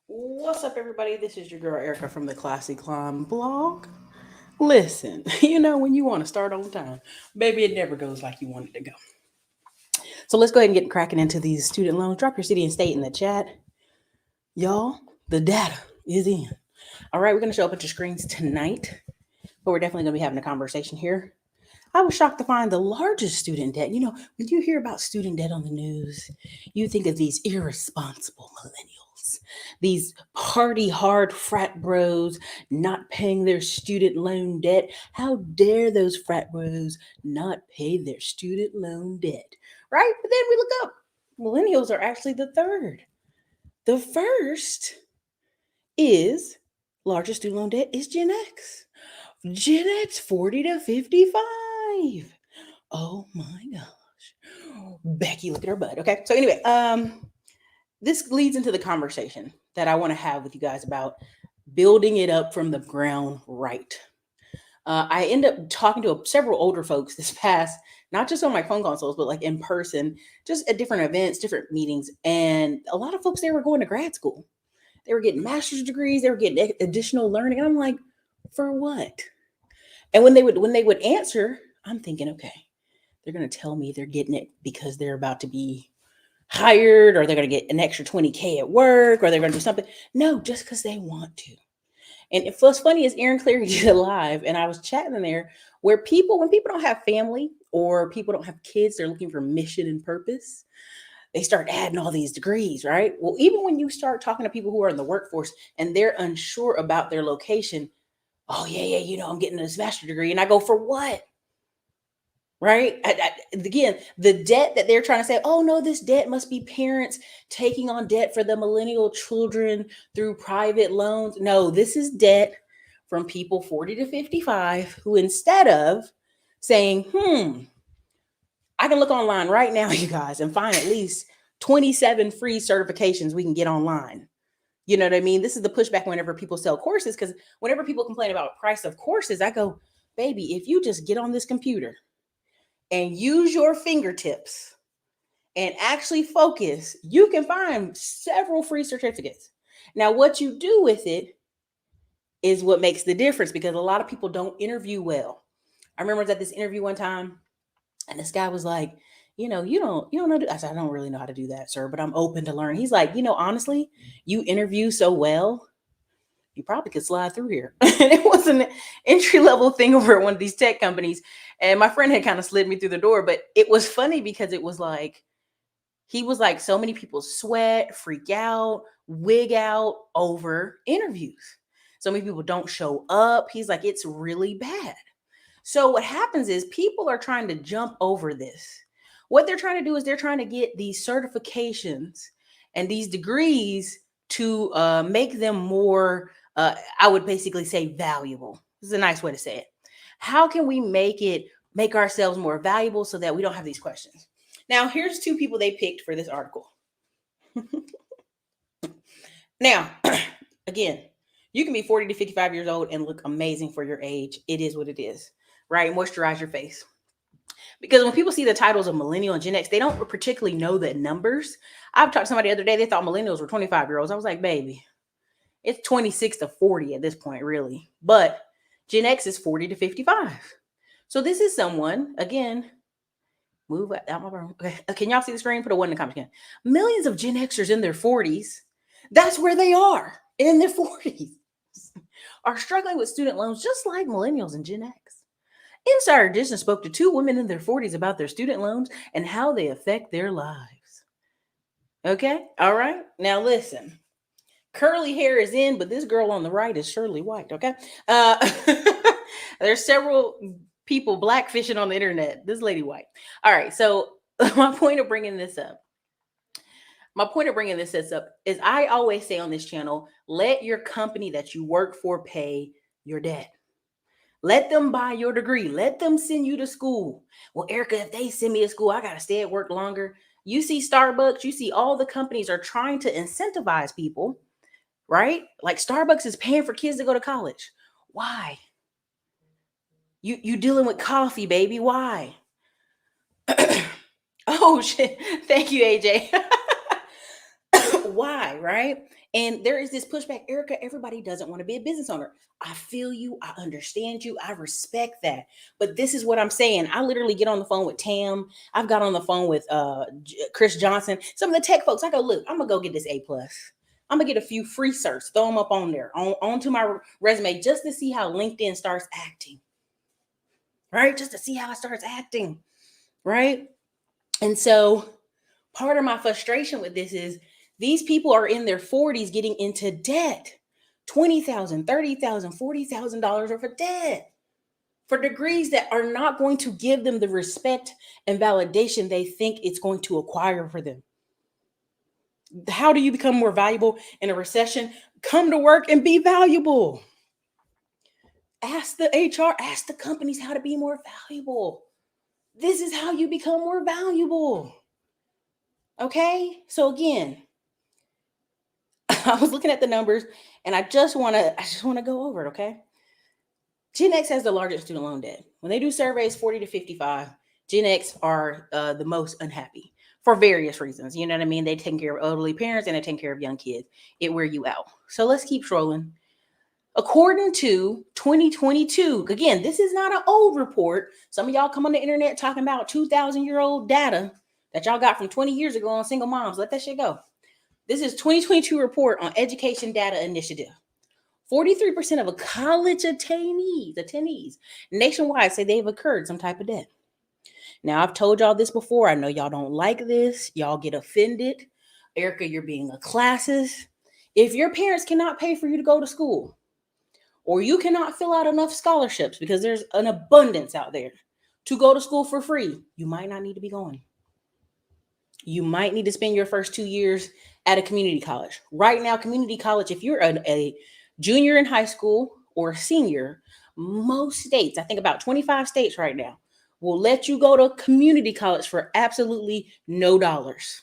What's up, everybody? This is your girl Erica from the Classy Climb blog. Listen, when you want to start on time, baby, it never goes like you want it to go. So let's go ahead and get cracking into these student loans. Drop your city and state in the chat. Y'all, the data is in. All right, we're going to show up at your screens tonight, but we're definitely going to be having a conversation here. I was shocked to find the largest student debt. When you hear about student debt on the news, you think of these irresponsible millennials, these party hard frat bros not paying their student loan debt. How dare those frat bros not pay their student loan debt, right? But then we look up. Millennials are actually the third. The first is largest student loan debt is Gen X. Gen X 40 to 55. Oh my gosh. Becky, look at her butt. Okay. So anyway, this leads into the conversation that I want to have with you guys about building it up from the ground right. I end up talking to several older folks this past, not just on my phone consoles, but like in person, just at different events, different meetings. And a lot of folks there were going to grad school. They were getting master's degrees, they were getting additional learning. And I'm like, for what? And when they would answer, I'm thinking, okay, they're going to tell me they're getting it because they're about to be hired, or they're going to get an extra 20K at work, or they're going to do something. No, just because they want to. And what's funny is Aaron Cleary did a live, and I was chatting in there where when people don't have family or people don't have kids, they're looking for mission and purpose. They start adding all these degrees, right? Well, even when you start talking to people who are in the workforce and they're unsure about their location, oh yeah, I'm getting this master's degree, and I go, for what? Right? Again, the debt that they're trying to say, oh no, this debt must be parents taking on debt for the millennial children through private loans. No, this is debt from people 40 to 55 who, instead of saying, I can look online right now, you guys, and find at least 27 free certifications we can get online. You know what I mean? This is the pushback whenever people sell courses, because whenever people complain about price of courses, I go, baby, if you just get on this computer and use your fingertips and actually focus, you can find several free certificates. Now, what you do with it is what makes the difference, because a lot of people don't interview well. I remember I was at this interview one time, and this guy was like, you don't know. I said, I don't really know how to do that, sir, but I'm open to learn. He's like, honestly, you interview so well, you probably could slide through here. And it was an entry level thing over at one of these tech companies. And my friend had kind of slid me through the door, but it was funny because it was like, he was like, so many people sweat, freak out, wig out over interviews. So many people don't show up. He's like, it's really bad. So what happens is people are trying to jump over this. What they're trying to do is they're trying to get these certifications and these degrees to make them more, I would basically say, valuable. This is a nice way to say it. How can we make ourselves more valuable so that we don't have these questions? Now, here's two people they picked for this article. Now, again, you can be 40 to 55 years old and look amazing for your age. It is what it is, right? Moisturize your face. Because when people see the titles of millennial and Gen X, they don't particularly know the numbers. I've talked to somebody the other day, they thought millennials were 25-year-olds. I was like, baby, it's 26 to 40 at this point, really. But Gen X is 40 to 55. So this is someone, again, move out my room. Okay. Can y'all see the screen? Put a one in the comments again. Millions of Gen Xers in their 40s. That's where they are, in their 40s. Are struggling with student loans just like millennials and Gen X. Insider Edition spoke to two women in their 40s about their student loans and how they affect their lives. Okay? All right? Now listen. Curly hair is in, but this girl on the right is Shirley White. Okay? There's several people blackfishing on the internet. This lady white. All right. So my point of bringing this up is I always say on this channel, let your company that you work for pay your debt. Let them buy your degree. Let them send you to school. Well, Erica, if they send me to school, I got to stay at work longer. You see Starbucks, you see all the companies are trying to incentivize people, right? Like Starbucks is paying for kids to go to college. Why? You dealing with coffee, baby. Why? Oh shit. Thank you, AJ. Why, right? And there is this pushback, Erica, everybody doesn't want to be a business owner. I feel you. I understand you. I respect that. But this is what I'm saying. I literally get on the phone with Tam. I've got on the phone with Chris Johnson, some of the tech folks. I go, look, I'm going to go get this A+. I'm going to get a few free certs, throw them up on there, onto my resume, just to see how LinkedIn starts acting, right? Just to see how it starts acting, right? And so part of my frustration with this is these people are in their 40s getting into debt, $20,000, $30,000, $40,000 worth of debt for degrees that are not going to give them the respect and validation they think it's going to acquire for them. How do you become more valuable in a recession? Come to work and be valuable. Ask the HR, ask the companies how to be more valuable. This is how you become more valuable. Okay? So again, I was looking at the numbers and I just want to go over it, okay? Gen X has the largest student loan debt. When they do surveys 40 to 55, Gen X are the most unhappy for various reasons. You know what I mean? They take care of elderly parents and they take care of young kids. It wear you out. So let's keep scrolling. According to 2022, again, this is not an old report. Some of y'all come on the internet talking about 2,000-year-old data that y'all got from 20 years ago on single moms. Let that shit go. This is 2022 report on Education Data Initiative. 43% of college attendees nationwide say they've incurred some type of debt. Now, I've told y'all this before. I know y'all don't like this. Y'all get offended. Erica, you're being a classist. If your parents cannot pay for you to go to school, or you cannot fill out enough scholarships because there's an abundance out there to go to school for free, you might not need to be going. You might need to spend your first 2 years at a community college. Right now, community college, if you're a junior in high school or a senior, most states, I think about 25 states right now, will let you go to community college for absolutely no dollars.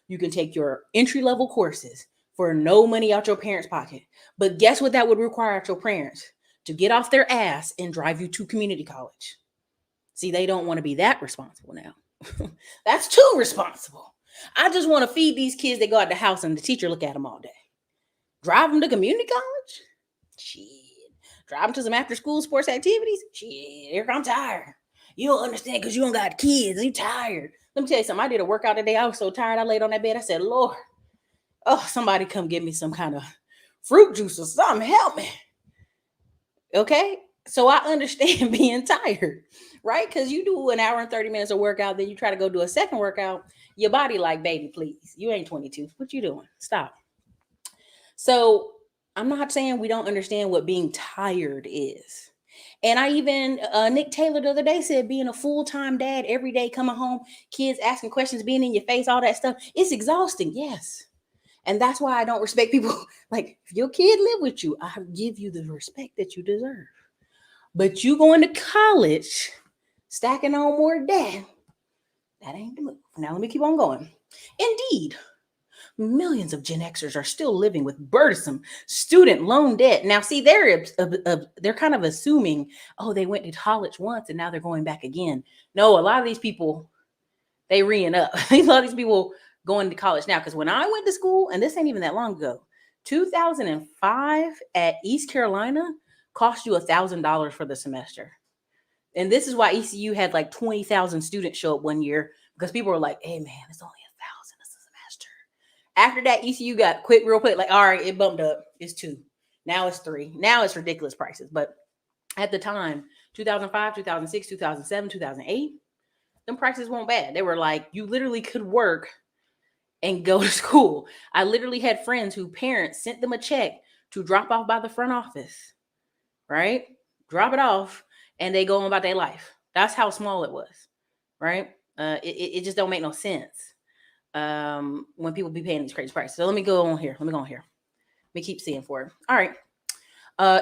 You can take your entry-level courses for no money out your parents' pocket. But guess what that would require out your parents? To get off their ass and drive you to community college. See, they don't want to be that responsible now. That's too responsible. I just want to feed these kids. They go out the house and the teacher look at them all day. Drive them to community college? Shit. Drive them to some after school sports activities? Shit, Eric, I'm tired. You don't understand because you don't got kids. You tired. Let me tell you something. I did a workout today. I was so tired. I laid on that bed. I said, Lord, somebody come get me some kind of fruit juice or something. Help me. Okay? So I understand being tired, right? Because you do an hour and 30 minutes of workout, then you try to go do a second workout. Your body like, baby, please. You ain't 22. What you doing? Stop. So I'm not saying we don't understand what being tired is. And I even, Nick Taylor the other day said being a full-time dad every day, coming home, kids asking questions, being in your face, all that stuff, it's exhausting. Yes. And that's why I don't respect people. Like, if your kid live with you, I give you the respect that you deserve. But you going to college, stacking on more debt, that ain't the move. Now let me keep on going. Indeed, millions of Gen Xers are still living with burdensome student loan debt. Now, see, they're kind of assuming, they went to college once and now they're going back again. No, a lot of these people, they re-ing up. A lot of these people going to college now. Because when I went to school, and this ain't even that long ago, 2005 at East Carolina cost you $1,000 for the semester. And this is why ECU had like 20,000 students show up one year, because people were like, hey man, it's only $1,000 a semester. After that, ECU got real quick, like, all right, it bumped up. It's 2. Now it's 3. Now it's ridiculous prices. But at the time, 2005, 2006, 2007, 2008, them prices weren't bad. They were like, you literally could work and go to school. I literally had friends whose parents sent them a check to drop off by the front office, right? Drop it off, and they go on about their life. That's how small it was, right? It just don't make no sense when people be paying these crazy prices. So let me go on here. Let me keep seeing for it. All right.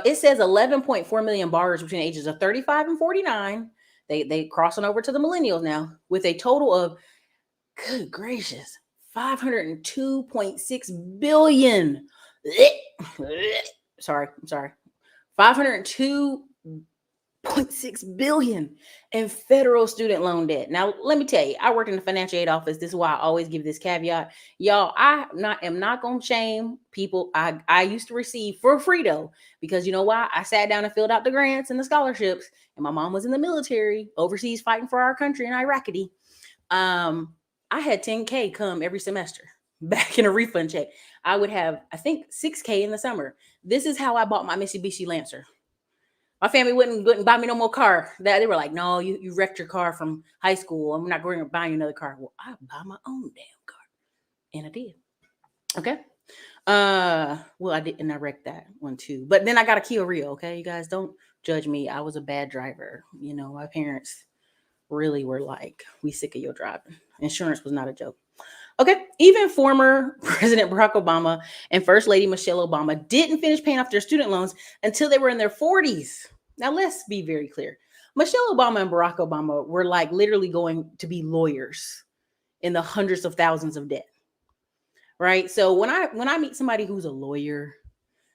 It says 11.4 million borrowers between the ages of 35 and 49. They crossing over to the millennials now, with a total of, good gracious, 502.6 billion. I'm sorry. 502 $0.6 billion in federal student loan debt. Now, let me tell you, I worked in the financial aid office. This is why I always give this caveat. Y'all, am not gonna shame people. I used to receive for free though, because you know why? I sat down and filled out the grants and the scholarships, and my mom was in the military overseas fighting for our country in Iraqi. I had 10K come every semester back in a refund check. I would have, I think, 6K in the summer. This is how I bought my Mitsubishi Lancer. My family wouldn't buy me no more car. That they were like, no, you wrecked your car from high school. I'm not going to buy you another car. Well, I buy my own damn car, and I did. Okay. Well, I didn't. I wrecked that one too. But then I got a Kia Rio. Okay, you guys don't judge me. I was a bad driver. You know, my parents really were like, "We sick of your driving." Insurance was not a joke. Okay, even former President Barack Obama and First Lady Michelle Obama didn't finish paying off their student loans until they were in their 40s. Now, let's be very clear. Michelle Obama and Barack Obama were like literally going to be lawyers in the hundreds of thousands of debt, right? So when I meet somebody who's a lawyer,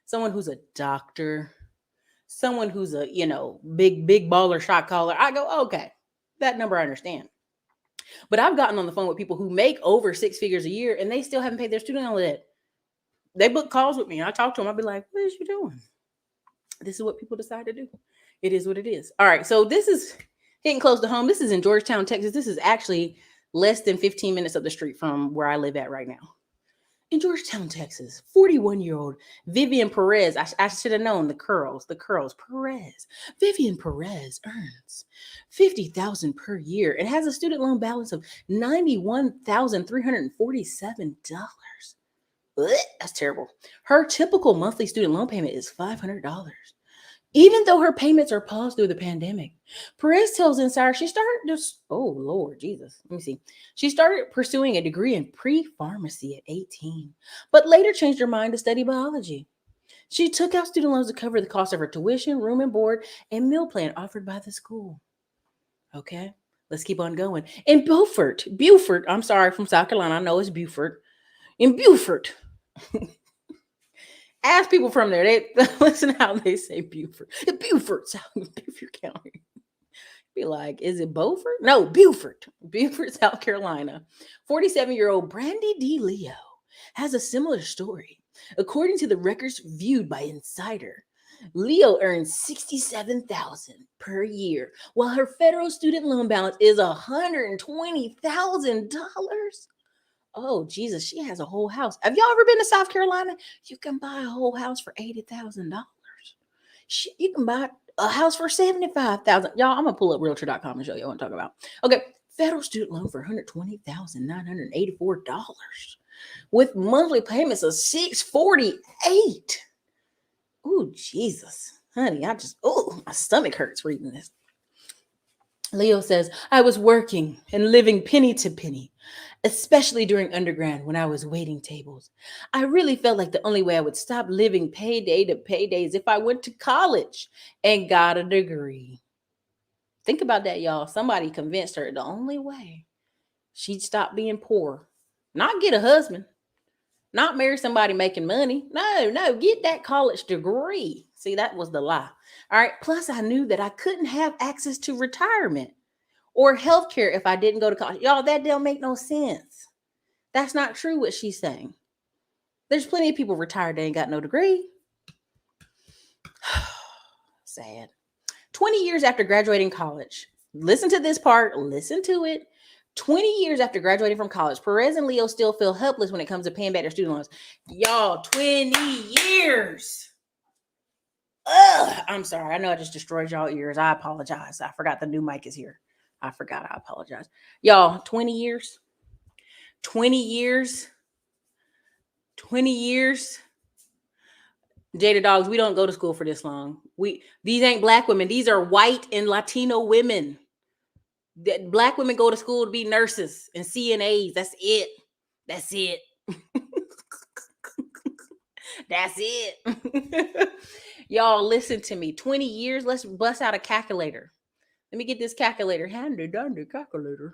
someone who's a doctor, someone who's a, big baller shot caller, I go, okay, that number I understand. But I've gotten on the phone with people who make over six figures a year and they still haven't paid their student loan debt. They book calls with me. I talk to them. I'll be like, what is you doing? This is what people decide to do. It is what it is. All right. So this is hitting close to home. This is in Georgetown, Texas. This is actually less than 15 minutes up the street from where I live at right now. In Georgetown, Texas, 41-year-old Vivian Perez. I should have known the curls. Perez. Vivian Perez earns $50,000 per year and has a student loan balance of $91,347. That's terrible. Her typical monthly student loan payment is $500. Even though her payments are paused through the pandemic, Perez tells Insider she started just, oh Lord Jesus, let me see. She started pursuing a degree in pre-pharmacy at 18, but later changed her mind to study biology. She took out student loans to cover the cost of her tuition, room and board, and meal plan offered by the school. Okay, let's keep on going. In Beaufort, I'm sorry, from South Carolina, I know it's Beaufort. In Beaufort, ask people from there. They listen how they say Beaufort. Beaufort, Beaufort County. Be like, is it Beaufort? No, Beaufort, South Carolina. 47-year-old Brandy D. Leo has a similar story. According to the records viewed by Insider, Leo earns $67,000 per year, while her federal student loan balance is $120,000. Oh, Jesus, she has a whole house. Have y'all ever been to South Carolina? You can buy a whole house for $80,000. You can buy a house for $75,000. Y'all, I'm going to pull up realtor.com and show you what I'm talking about. Okay, federal student loan for $120,984 with monthly payments of $648. Oh, Jesus. Honey, my stomach hurts reading this. Leo says, I was working and living penny to penny, especially during undergrad when I was waiting tables. I really felt like the only way I would stop living payday to payday is if I went to college and got a degree. Think about that, y'all. Somebody convinced her the only way she'd stop being poor, not get a husband, not marry somebody making money. No, get that college degree. See, that was the lie. All right. Plus, I knew that I couldn't have access to retirement or healthcare if I didn't go to college. Y'all, that don't make no sense. That's not true what she's saying. There's plenty of people retired that ain't got no degree. Sad. 20 years after graduating college. Listen to this part. Listen to it. 20 years after graduating from college, Perez and Leo still feel helpless when it comes to paying back their student loans. Y'all, 20 years. Ugh, I'm sorry. I know I just destroyed y'all ears. I apologize. I forgot the new mic is here. I apologize. Y'all, 20 years. 20 years. 20 years. Jada Dogs, we don't go to school for this long. These ain't black women. These are white and Latino women. Black women go to school to be nurses and CNAs. That's it. That's it. That's it. Y'all, listen to me. 20 years. Let's bust out a calculator. Let me get this calculator. Handy dandy calculator.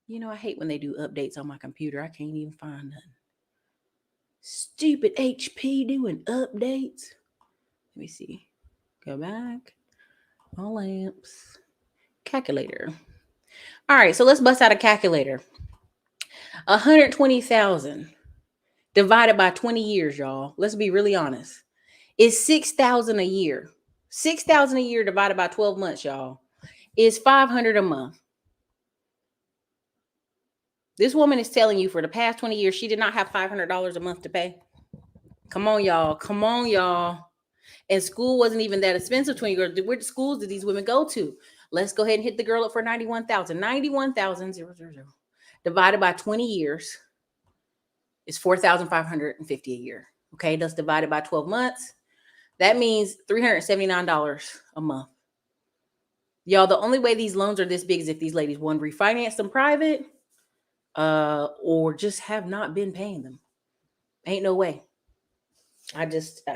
You know, I hate when they do updates on my computer. I can't even find none. Stupid HP doing updates. Let me see. Go back. All lamps. Calculator. All right, so let's bust out a calculator. 120,000 divided by 20 years, y'all. Let's be really honest. It's 6,000 a year. 6,000 a year divided by 12 months, y'all, is 500 a month. This woman is telling you for the past 20 years she did not have $500 a month to pay. Come on, y'all. Come on, y'all. And school wasn't even that expensive 20 years. Which schools did these women go to? Let's go ahead and hit the girl up for 91,000. 91,000 divided by 20 years is 4,550 a year. Okay, that's divided by 12 months. That means $379 a month. Y'all, the only way these loans are this big is if these ladies, one, refinance them private, or just have not been paying them. Ain't no way. I just,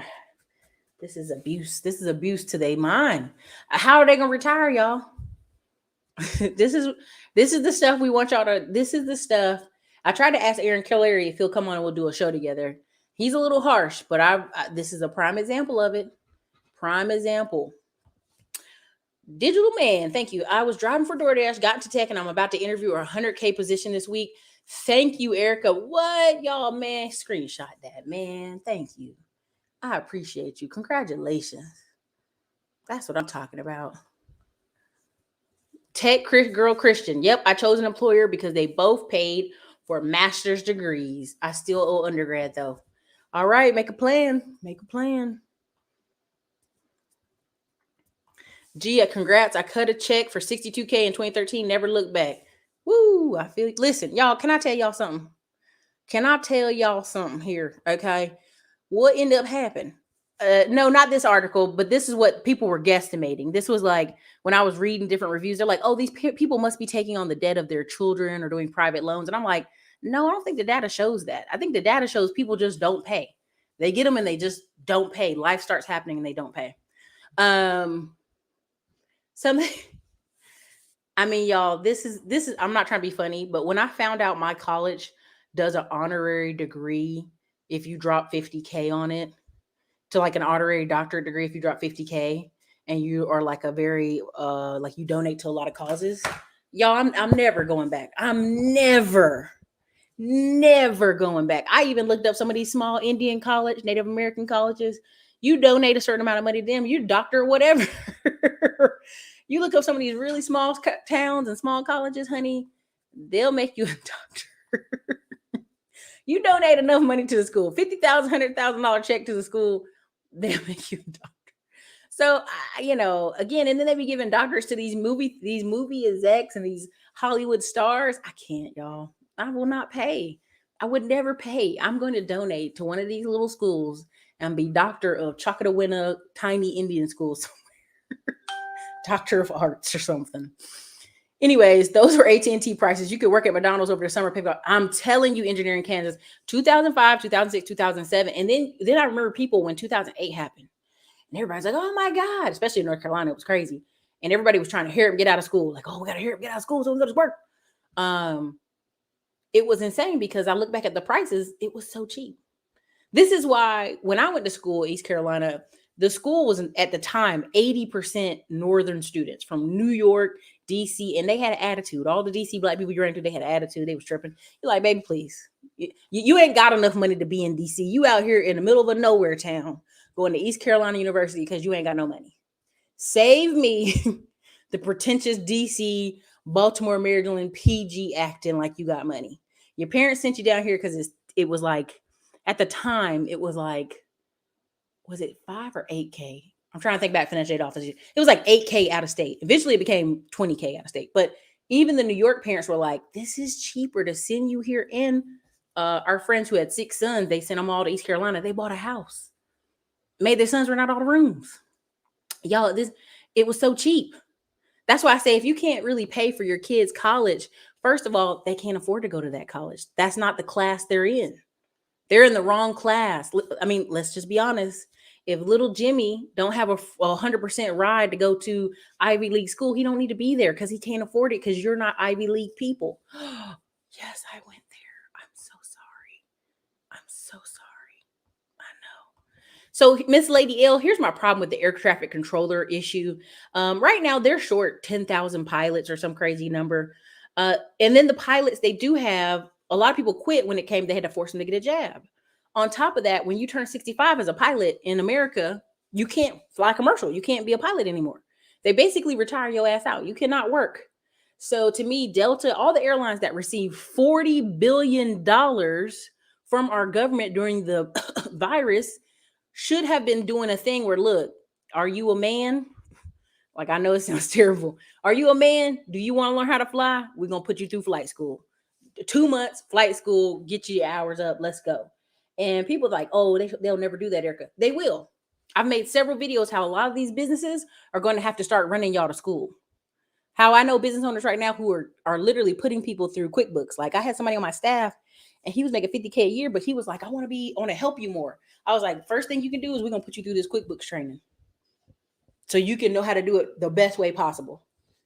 this is abuse. This is abuse to their mind. How are they gonna retire, y'all? This is the stuff we want y'all to. This is the stuff. I tried to ask Aaron Keller if he'll come on and we'll do a show together. He's a little harsh, but I this is a prime example of it. Prime example. Digital man, thank you. I was driving for DoorDash, got to tech, and I'm about to interview a 100K position this week. Thank you, Erica. What, y'all, man? Screenshot that, man. Thank you. I appreciate you. Congratulations. That's what I'm talking about. Tech girl Christian. Yep, I chose an employer because they both paid for master's degrees. I still owe undergrad, though. All right, make a plan. Make a plan. Gia, congrats. I cut a check for $62K in 2013. Never looked back. Woo, I feel. Listen, y'all, can I tell y'all something? Can I tell y'all something here? Okay. What ended up happening? No, not this article, but this is what people were guesstimating. This was like when I was reading different reviews, they're like, oh, these people must be taking on the debt of their children or doing private loans. And I'm like, no, I don't think the data shows that. I think the data shows people just don't pay. They get them and they just don't pay. Life starts happening and they don't pay. Something. I mean, y'all, this is I'm not trying to be funny, but when I found out my college does an honorary degree if you drop 50K on it, to like an honorary doctorate degree if you drop 50K and you are like a very like you donate to a lot of causes. Y'all, I'm never going back. I'm never going back. I even looked up some of these small Indian college, Native American colleges. You donate a certain amount of money to them, you doctor whatever. You look up some of these really small towns and small colleges, honey, they'll make you a doctor. You donate enough money to the school, $50,000, $100,000 check to the school, they'll make you a doctor. So, again, and then they be giving doctors to these movie execs and these Hollywood stars. I can't, y'all. I will not pay. I would never pay. I'm going to donate to one of these little schools and be doctor of Chakatawina tiny Indian school somewhere. Doctor of Arts or something. Anyways, those were AT&T prices. You could work at McDonald's over the summer. I'm telling you, engineering Kansas, 2005, 2006, 2007. And then I remember people when 2008 happened. And everybody's like, oh my God, especially in North Carolina, it was crazy. And everybody was trying to hear him get out of school. Like, oh, we got to hear him get out of school so we can go to work. It was insane because I look back at the prices. It was so cheap. This is why when I went to school, East Carolina, the school was at the time 80% Northern students from New York, DC, and they had an attitude. All the DC Black people you ran into, they had an attitude. They was tripping. You're like, baby, please. You ain't got enough money to be in DC. You out here in the middle of a nowhere town going to East Carolina University because you ain't got no money. Save me the pretentious DC, Baltimore, Maryland, PG acting like you got money. Your parents sent you down here because it was like, at the time, it was like, was it 5 or 8K? I'm trying to think back financial aid office. It was like 8K out of state. Eventually it became 20K out of state. But even the New York parents were like, this is cheaper to send you here. And our friends who had 6 sons, they sent them all to East Carolina. They bought a house. Made their sons rent out all the rooms. Y'all, it was so cheap. That's why I say if you can't really pay for your kids' college, first of all, they can't afford to go to that college. That's not the class they're in. They're in the wrong class. I mean, let's just be honest. If little Jimmy don't have a 100% ride to go to Ivy League school, he don't need to be there because he can't afford it because you're not Ivy League people. Yes, I went there. I'm so sorry. I know. So, Miss Lady L, here's my problem with the air traffic controller issue. Right now, they're short 10,000 pilots or some crazy number. And then the pilots, they do have a lot of people quit when it came, they had to force them to get a jab. On top of that, when you turn 65 as a pilot in America, you can't fly commercial. You can't be a pilot anymore. They basically retire your ass out. You cannot work. So, to me, Delta, all the airlines that receive $40 billion from our government during the virus should have been doing a thing where, look, are you a man? Like, I know it sounds terrible. Are you a man? Do you want to learn how to fly? We're going to put you through flight school. 2 months, flight school, get you your hours up. Let's go. And people are like, oh, they'll never do that, Erica. They will. I've made several videos how a lot of these businesses are going to have to start running y'all to school. How I know business owners right now who are literally putting people through QuickBooks. Like, I had somebody on my staff and he was making 50K a year, but he was like, I want to help you more. I was like, first thing you can do is we're going to put you through this QuickBooks training so you can know how to do it the best way possible.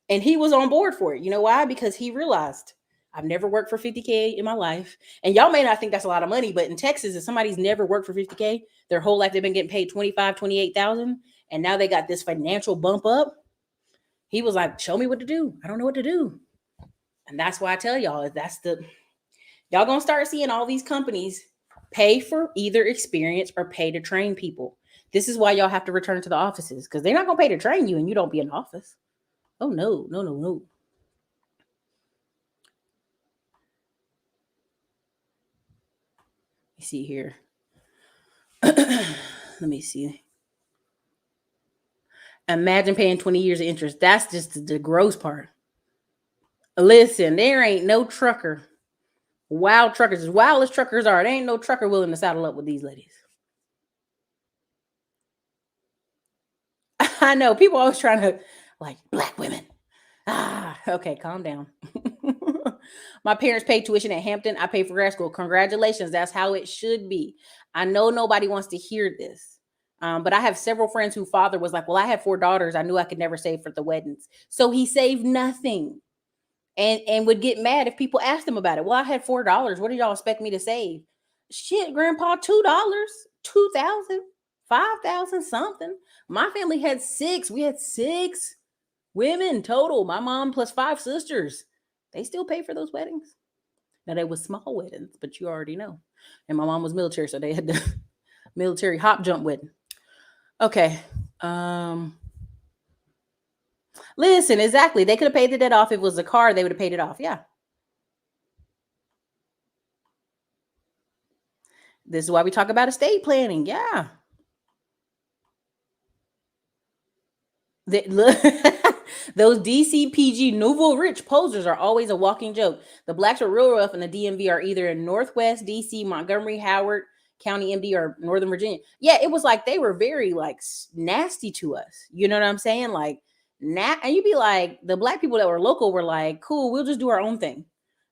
And he was on board for it. You know why? Because he realized I've never worked for 50K in my life. And y'all may not think that's a lot of money, but in Texas, if somebody's never worked for 50K, their whole life they've been getting paid 25, 28,000, and now they got this financial bump up. He was like, show me what to do. I don't know what to do. And that's why I tell y'all, y'all gonna start seeing all these companies pay for either experience or pay to train people. This is why y'all have to return to the offices, because they're not gonna pay to train you and you don't be in the office. Oh no. Let me see here. Let me see. Imagine paying 20 years of interest. That's just the gross part. Listen, there ain't no trucker. Wild truckers, as wild as truckers are, there ain't no trucker willing to saddle up with these ladies. I know people always trying to, like, black women. Okay, calm down. My parents paid tuition at Hampton. I paid for grad school. Congratulations. That's how it should be. I know nobody wants to hear this. But I have several friends whose father was like, well, I had 4 daughters. I knew I could never save for the weddings. So he saved nothing. And would get mad if people asked him about it. Well, I had $4. What did y'all expect me to save? Shit, grandpa, $2, 2,000, 5,000, something. My family had 6. We had 6 women total. My mom plus 5 sisters. They still pay for those weddings. Now they were small weddings, but you already know. And my mom was military, so they had the military hop jump wedding. Okay. Listen, exactly. They could have paid the debt off. If it was a car, they would have paid it off. Yeah. This is why we talk about estate planning. Yeah. Those DCPG nouveau rich posers are always a walking joke. The blacks are real rough, and the DMV are either in Northwest DC, Montgomery, Howard County, MD, or Northern Virginia. Yeah, it was like they were very like nasty to us. You know what I'm saying? Like, and you'd be like, the black people that were local were like, cool, we'll just do our own thing.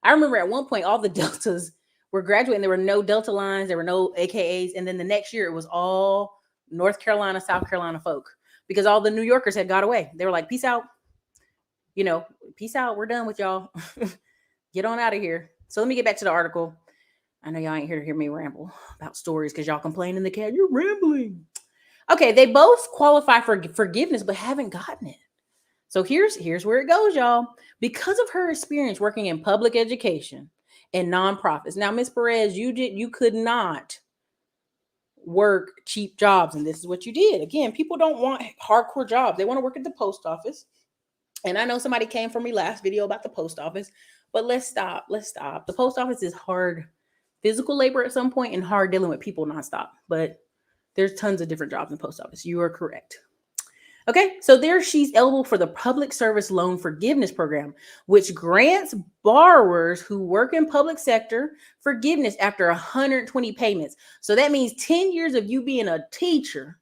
I remember at one point all the Deltas were graduating. There were no Delta lines, there were no AKAs, and then the next year it was all North Carolina, South Carolina folk, because all the New Yorkers had got away. They were like, peace out. Peace out. We're done with y'all. Get on out of here. So let me get back to the article. I know y'all ain't here to hear me ramble about stories because y'all complain in the chat. You're rambling. Okay, they both qualify for forgiveness, but haven't gotten it. So here's where it goes, y'all. Because of her experience working in public education and nonprofits. Now, Miss Perez, you could not work cheap jobs, and this is what you did. Again, people don't want hardcore jobs. They want to work at the post office. And I know somebody came for me last video about the post office, but let's stop. The post office is hard physical labor at some point and hard dealing with people nonstop. But there's tons of different jobs in the post office. You are correct. Okay, so there she's eligible for the Public Service Loan Forgiveness Program, which grants borrowers who work in public sector forgiveness after 120 payments. So that means 10 years of you being a teacher,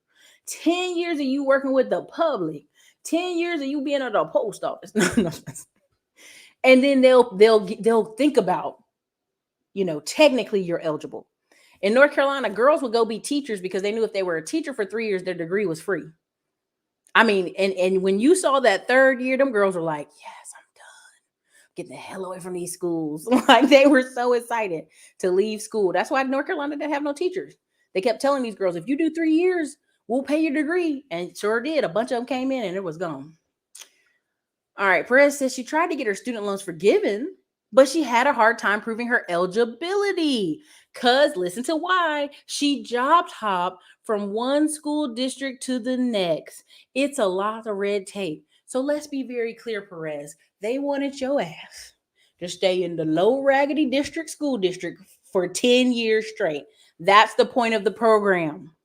10 years of you working with the public, 10 years of you being at the post office. And then they'll think about, technically you're eligible. In North Carolina, girls would go be teachers because they knew if they were a teacher for 3 years, their degree was free. I mean, and when you saw that 3rd year, them girls were like, yes, I'm done. Get the hell away from these schools. Like, they were so excited to leave school. That's why North Carolina didn't have no teachers. They kept telling these girls, if you do 3 years, we'll pay your degree. And sure did. A bunch of them came in and it was gone. All right. Perez says she tried to get her student loans forgiven, but she had a hard time proving her eligibility. Cause listen to why. She job hopped from one school district to the next. It's a lot of red tape. So let's be very clear, Perez. They wanted your ass to stay in the low raggedy district school district for 10 years straight. That's the point of the program.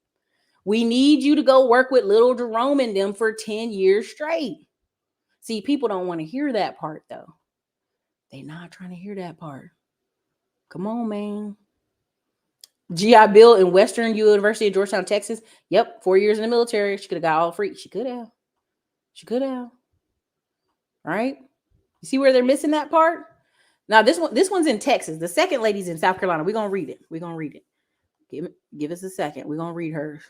We need you to go work with little Jerome and them for 10 years straight. See, people don't want to hear that part though. They're not trying to hear that part. Come on, man. G.I. Bill in Western University of Georgetown, Texas. Yep, 4 years in the military. She could have got all free. She could have. She could have. Right? You see where they're missing that part? Now, this one's in Texas. The second lady's in South Carolina. We're going to read it. We're going to read it. Give us a second. We're going to read hers.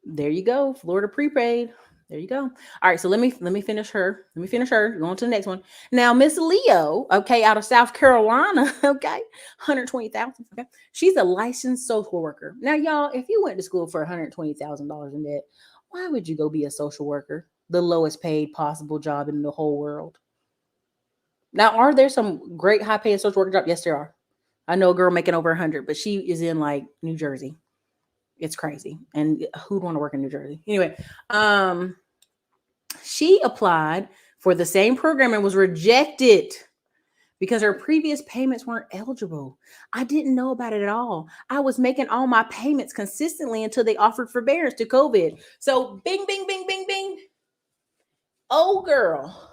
There you go. Florida prepaid. There you go. All right, so let me finish her. Let me finish her. Going to the next one. Now, Miss Leo, okay, out of South Carolina, okay, 120,000. Okay, she's a licensed social worker. Now, y'all, if you went to school for $120,000 in debt, why would you go be a social worker? The lowest paid possible job in the whole world. Now, are there some great high paid social worker jobs? Yes, there are. I know a girl making over 100, but she is in like New Jersey. It's crazy. And who'd want to work in New Jersey? Anyway, she applied for the same program and was rejected because her previous payments weren't eligible. I didn't know about it at all. I was making all my payments consistently until they offered forbearance to COVID. So bing, bing, bing, bing, bing. Oh, girl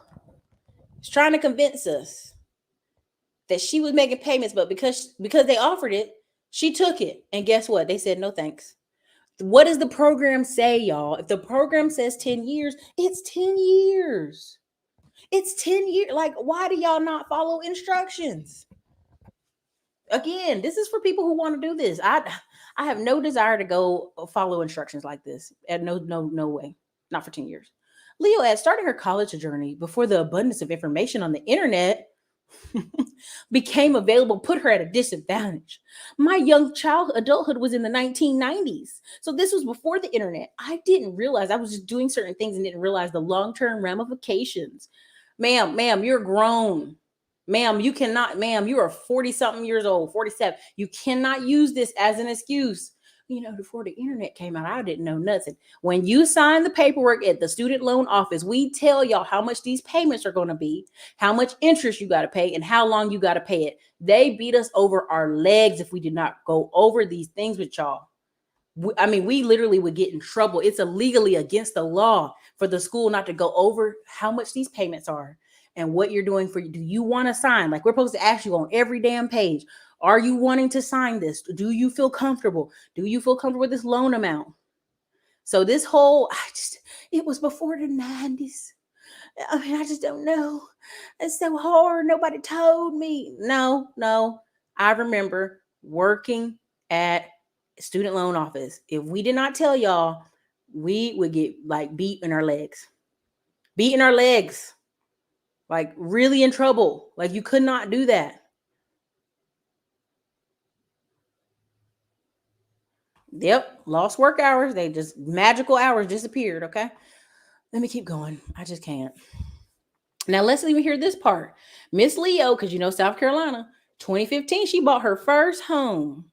is trying to convince us that she was making payments, but because they offered it, she took it. And guess what? They said, no, thanks. What does the program say, y'all? If the program says 10 years, it's 10 years. It's 10 years. Like, why do y'all not follow instructions? Again, this is for people who want to do this. I have no desire to go follow instructions like this. And no way. Not for 10 years. Leo adds, starting her college journey before the abundance of information on the internet became available, put her at a disadvantage. My young adulthood was in the 1990s. So this was before the internet. I didn't realize I was just doing certain things and didn't realize the long-term ramifications. Ma'am, you're grown. Ma'am, you cannot, ma'am, you are 40 something years old, 47. You cannot use this as an excuse. You know, before the internet came out, I didn't know nothing. When you sign the paperwork at the student loan office, we tell y'all how much these payments are going to be, how much interest you got to pay, and how long you got to pay it. They beat us over our legs if we did not go over these things with y'all. We literally would get in trouble. It's illegally against the law for the school not to go over how much these payments are and what you're doing for you. Do you want to sign? Like, we're supposed to ask you on every damn page. Are you wanting to sign this? Do you feel comfortable? Do you feel comfortable with this loan amount? So this whole, it was before the 90s. I just don't know. It's so hard. Nobody told me. No. I remember working at student loan office. If we did not tell y'all, we would get like beat in our legs. Like really in trouble. Like you could not do that. Yep, lost work hours. They just magical hours disappeared. Okay, let me keep going. I just can't. Now let's even hear this part. Miss Leo, because you know South Carolina, 2015, she bought her first home,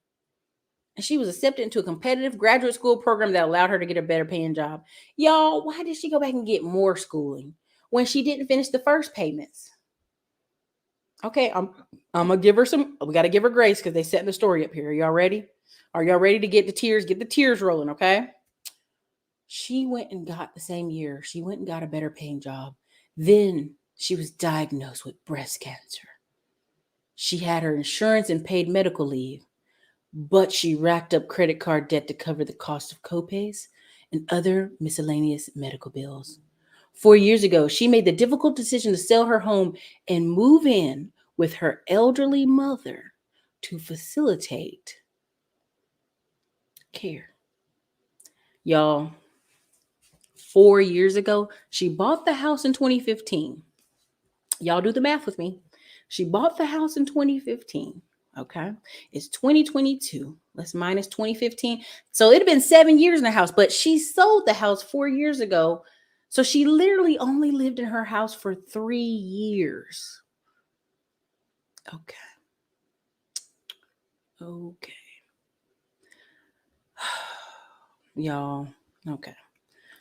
and she was accepted into a competitive graduate school program that allowed her to get a better paying job. Y'all, why did she go back and get more schooling when she didn't finish the first payments? Okay, I'm gonna give her some. We got to give her grace because they setting the story up here. Are y'all ready? Are y'all ready to get the tears? Get the tears rolling, okay? She went and got the same year. She went and got a better paying job. Then she was diagnosed with breast cancer. She had her insurance and paid medical leave, but she racked up credit card debt to cover the cost of copays and other miscellaneous medical bills. 4 years ago, she made the difficult decision to sell her home and move in with her elderly mother to facilitate care. Y'all, 4 years ago, she bought the house in 2015. Y'all do the math with me. She bought the house in 2015. Okay. It's 2022. Let's minus 2015. So it'd have been 7 years in the house, but she sold the house 4 years ago. So she literally only lived in her house for 3 years. Okay. Okay. Y'all. Okay.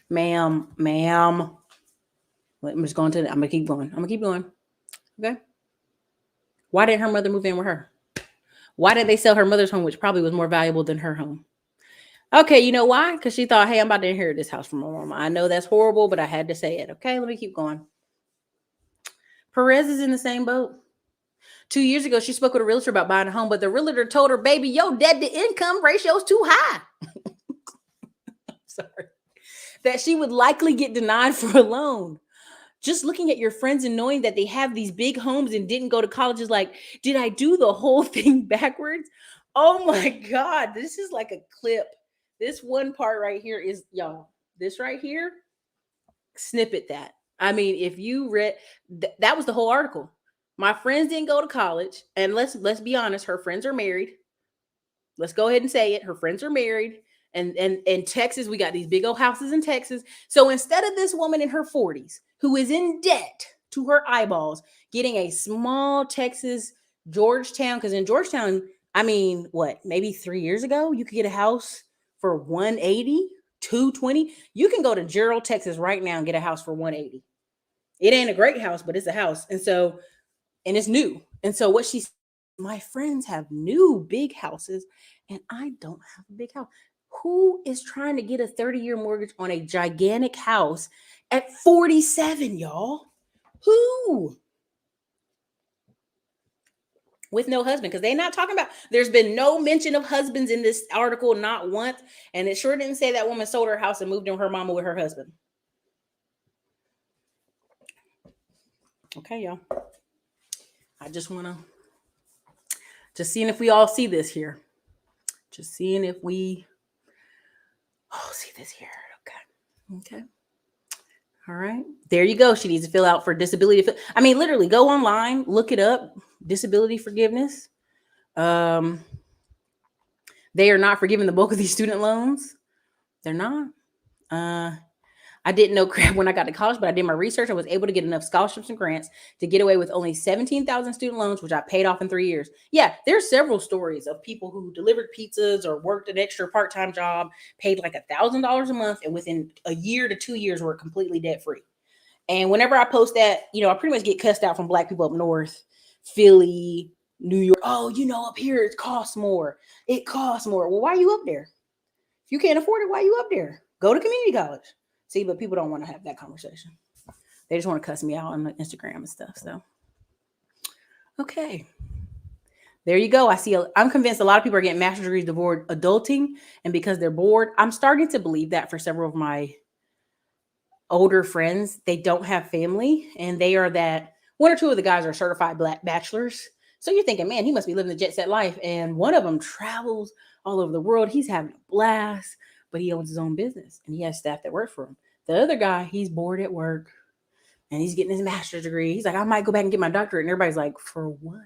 Ma'am. I'm just going to, I'm going to keep going. I'm going to keep going. Okay. Why didn't her mother move in with her? Why did they sell her mother's home, which probably was more valuable than her home? Okay, you know why? Because she thought, hey, I'm about to inherit this house from my mama. I know that's horrible, but I had to say it. Okay, let me keep going. Perez is in the same boat. 2 years ago, she spoke with a realtor about buying a home, but the realtor told her, baby, your debt to income ratio is too high. Sorry. That she would likely get denied for a loan. Just looking at your friends and knowing that they have these big homes and didn't go to college is like, did I do the whole thing backwards? Oh my God, this is like a clip. This one part right here is, y'all, this right here, snippet that. I mean, if you read, that was the whole article. My friends didn't go to college, and let's be honest, her friends are married. Let's go ahead and say it. Her friends are married. And in Texas, we got these big old houses in Texas. So instead of this woman in her 40s who is in debt to her eyeballs, getting a small Texas Georgetown, because in Georgetown, I mean, what, maybe 3 years ago, you could get a house for 180, 220. You can go to Gerald, Texas right now and get a house for 180. It ain't a great house, but it's a house. And it's new. And so what she's, my friends have new big houses and I don't have a big house. Who is trying to get a 30-year mortgage on a gigantic house at 47, y'all? Who? With no husband, because they're not talking about, there's been no mention of husbands in this article, not once. And it sure didn't say that woman sold her house and moved in her mama with her husband. Okay, y'all. I just want to, just seeing if we all see this here. Just seeing if we see this here. Okay. All right. There you go. She needs to fill out for disability. I mean, literally go online, look it up. Disability forgiveness. They are not forgiving the bulk of these student loans. They're not. I didn't know crap when I got to college, but I did my research. I was able to get enough scholarships and grants to get away with only 17,000 student loans, which I paid off in 3 years. Yeah, there's several stories of people who delivered pizzas or worked an extra part-time job, paid like $1,000 a month, and within a year to 2 years were completely debt-free. And whenever I post that, I pretty much get cussed out from Black people up north, Philly, New York. Oh, up here it costs more. It costs more. Well, why are you up there? If you can't afford it, why are you up there? Go to community college. See, but people don't want to have that conversation. They just want to cuss me out on Instagram and stuff. So, okay. There you go. I'm convinced a lot of people are getting master's degrees to avoid adulting. And because they're bored, I'm starting to believe that for several of my older friends, they don't have family. And they are that, one or two of the guys are certified Black bachelors. So you're thinking, man, he must be living the jet set life. And one of them travels all over the world. He's having a blast. But he owns his own business and he has staff that work for him. The other guy, he's bored at work and he's getting his master's degree. He's like, I might go back and get my doctorate. And everybody's like, for what?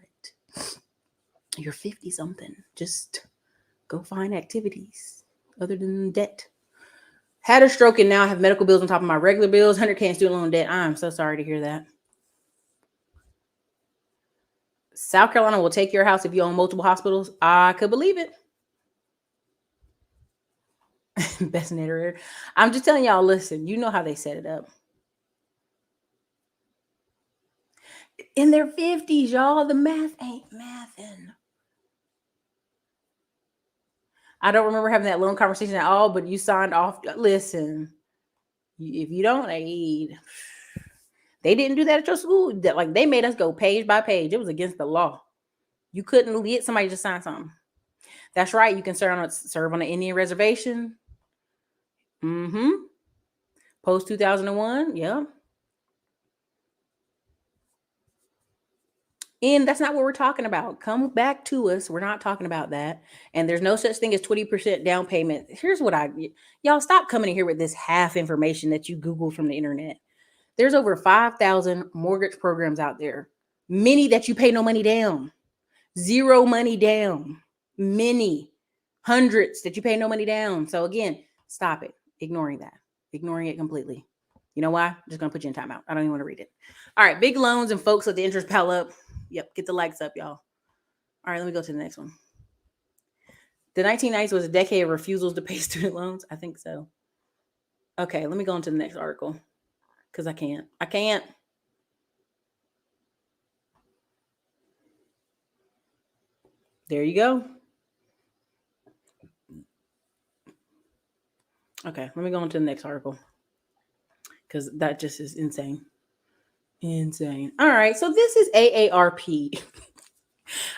You're 50 something. Just go find activities other than debt. Had a stroke and now I have medical bills on top of my regular bills, 100K in student loan debt. I'm so sorry to hear that. South Carolina will take your house if you own multiple hospitals. I could believe it. Best narrator. I'm just telling y'all, listen, you know how they set it up. In their 50s, y'all, the math ain't mathing. I don't remember having that long conversation at all, but you signed off. Listen, if you don't aid, they didn't do that at your school. Like they made us go page by page. It was against the law. You couldn't get somebody to sign something. That's right. You can serve on an Indian reservation. Post 2001. Yeah. And that's not what we're talking about. Come back to us. We're not talking about that. And there's no such thing as 20% down payment. Here's what y'all stop coming in here with this half information that you Google from the internet. There's over 5,000 mortgage programs out there. Many that you pay no money down. Zero money down. Many. hundreds that you pay no money down. So again, stop it. Ignoring that. Ignoring it completely. You know why? I'm just going to put you in timeout. I don't even want to read it. All right. Big loans and folks let the interest pile up. Yep. Get the likes up, y'all. All right. Let me go to the next one. The 1990s was a decade of refusals to pay student loans. I think so. Okay. Let me go on to the next article because I can't. There you go. Okay. Let me go on to the next article because that just is insane. Insane. All right. So this is AARP.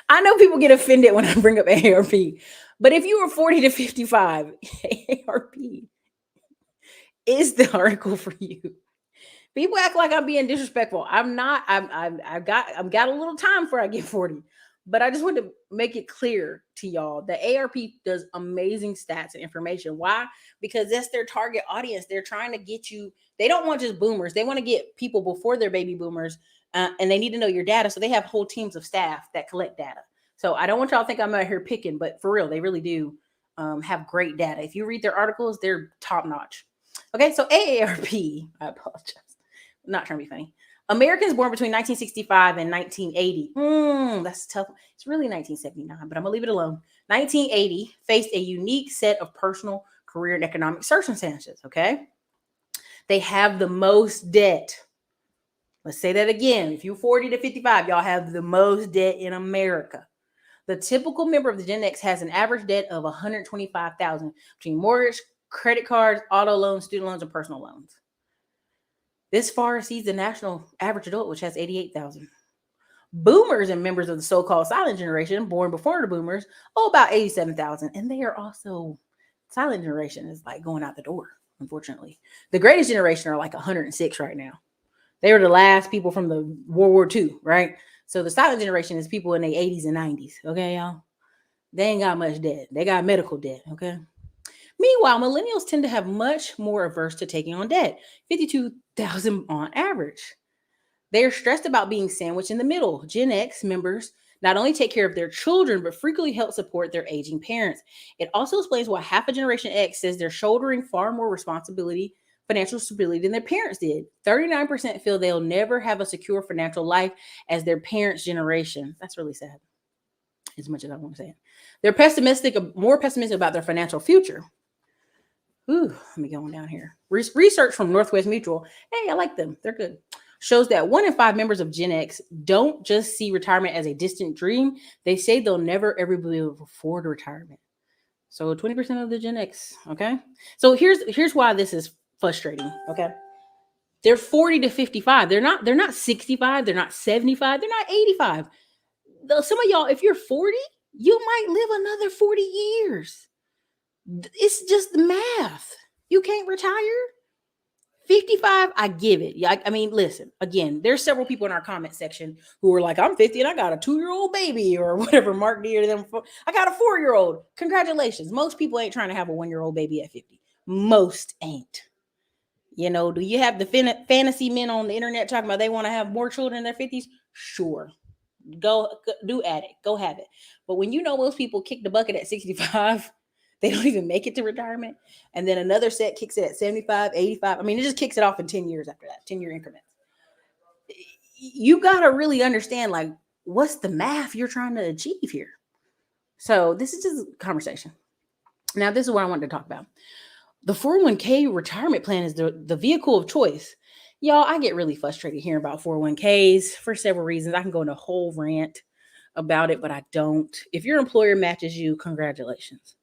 I know people get offended when I bring up AARP, but if you were 40 to 55, AARP is the article for you. People act like I'm being disrespectful. I'm not. I've got a little time before I get 40. But I just want to make it clear to y'all that AARP does amazing stats and information. Why? Because that's their target audience. They're trying to get you. They don't want just boomers. They want to get people before they're baby boomers, and they need to know your data. So they have whole teams of staff that collect data. So I don't want y'all to think I'm out here picking, but for real, they really do have great data. If you read their articles, they're top notch. Okay, so AARP, I apologize. I'm not trying to be funny. Americans born between 1965 and 1980. That's tough. It's really 1979, but I'm going to leave it alone. 1980 faced a unique set of personal, career, and economic circumstances, okay? They have the most debt. Let's say that again. If you're 40 to 55, y'all have the most debt in America. The typical member of the Gen X has an average debt of $125,000 between mortgage, credit cards, auto loans, student loans, and personal loans. This far exceeds the national average adult, which has 88,000. Boomers and members of the so-called silent generation, born before the boomers, about 87,000. And they are also, silent generation is like going out the door, unfortunately. The greatest generation are like 106 right now. They were the last people from the World War II, right? So the silent generation is people in their 80s and 90s, okay, y'all? They ain't got much debt. They got medical debt, okay? Meanwhile, millennials tend to have much more averse to taking on debt, 52,000 on average. They are stressed about being sandwiched in the middle. Gen X members not only take care of their children, but frequently help support their aging parents. It also explains why half of Generation X says they're shouldering far more responsibility, financial stability than their parents did. 39% feel they'll never have a secure financial life as their parents' generation. That's really sad, as much as I want to say it. They're more pessimistic about their financial future. Ooh, let me go on down here. Research from Northwest Mutual. Hey, I like them. They're good. Shows that 1 in 5 members of Gen X don't just see retirement as a distant dream. They say they'll never ever be able to afford retirement. So 20% of the Gen X. Okay. So here's why this is frustrating. Okay. They're 40 to 55. They're not 65. They're not 75. They're not 85. Some of y'all, if you're 40, you might live another 40 years. It's just the math. You can't retire. 55, I give it. Yeah, I mean, listen, again, there's several people in our comment section who are like, I'm 50 and I got a 2-year-old baby or whatever. Mark Deere to them. I got a 4-year-old. Congratulations. Most people ain't trying to have a 1-year-old baby at 50. Most ain't. You know, do you have the fantasy men on the internet talking about they want to have more children in their 50s? Sure. Go do at it. Go have it. But when you know most people kick the bucket at 65, they don't even make it to retirement. And then another set kicks it at 75, 85. I mean, it just kicks it off in 10 years after that, 10-year increments. You got to really understand, like, what's the math you're trying to achieve here? So this is just a conversation. Now, this is what I wanted to talk about. The 401k retirement plan is the vehicle of choice. Y'all, I get really frustrated hearing about 401ks for several reasons. I can go on a whole rant about it, but I don't. If your employer matches you, congratulations.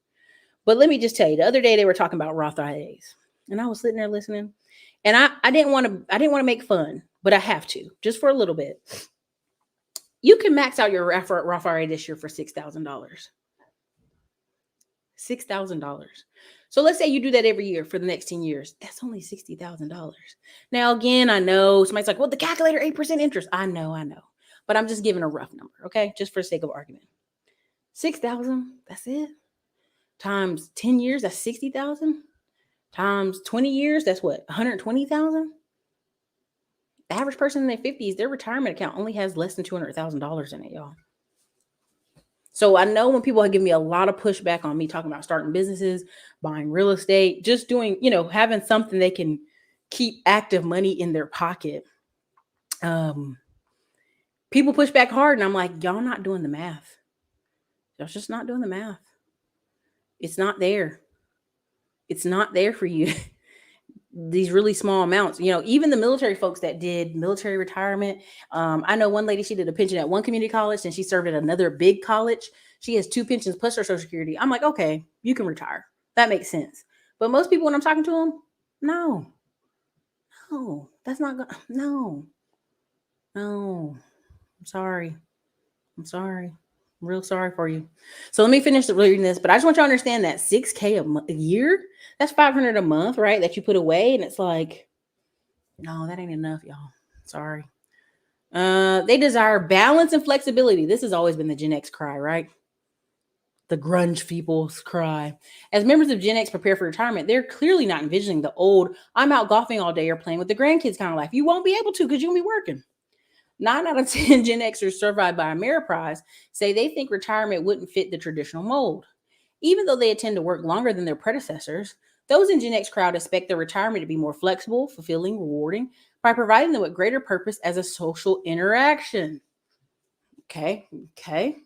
But let me just tell you, the other day they were talking about Roth IRAs, and I was sitting there listening, and I didn't want to make fun, but I have to just for a little bit. You can max out your Roth IRA this year for $6,000. $6,000. So let's say you do that every year for the next 10 years. That's only $60,000. Now, again, I know somebody's like, well, the calculator, 8% interest. I know. But I'm just giving a rough number, okay? Just for the sake of argument. 6,000, that's it. Times 10 years, that's 60,000. Times 20 years, that's what? 120,000. The average person in their 50s, their retirement account only has less than $200,000 in it, y'all. So I know when people have given me a lot of pushback on me talking about starting businesses, buying real estate, just doing, having something they can keep active money in their pocket. Um, People push back hard, and I'm like, y'all not doing the math. Y'all just not doing the math. It's not there. It's not there for you. These really small amounts, even the military folks that did military retirement. I know one lady, she did a pension at one community college and she served at another big college. She has two pensions plus her social security. I'm like, okay, you can retire. That makes sense. But most people, when I'm talking to them, no, no, that's not good. No, no, I'm sorry. I'm sorry. I'm real sorry for you. So let me finish reading this, but I just want you to understand that 6K a year, that's 500 a month, right? That you put away. And it's like, no, that ain't enough, y'all. Sorry. They desire balance and flexibility. This has always been the Gen X cry, right? The grunge people's cry. As members of Gen X prepare for retirement, they're clearly not envisioning the old, I'm out golfing all day or playing with the grandkids kind of life. You won't be able to because you're going to be working. 9 out of 10 Gen Xers surveyed by Ameriprise say they think retirement wouldn't fit the traditional mold. Even though they intend to work longer than their predecessors, those in Gen X crowd expect their retirement to be more flexible, fulfilling, rewarding by providing them with greater purpose as a social interaction. Okay,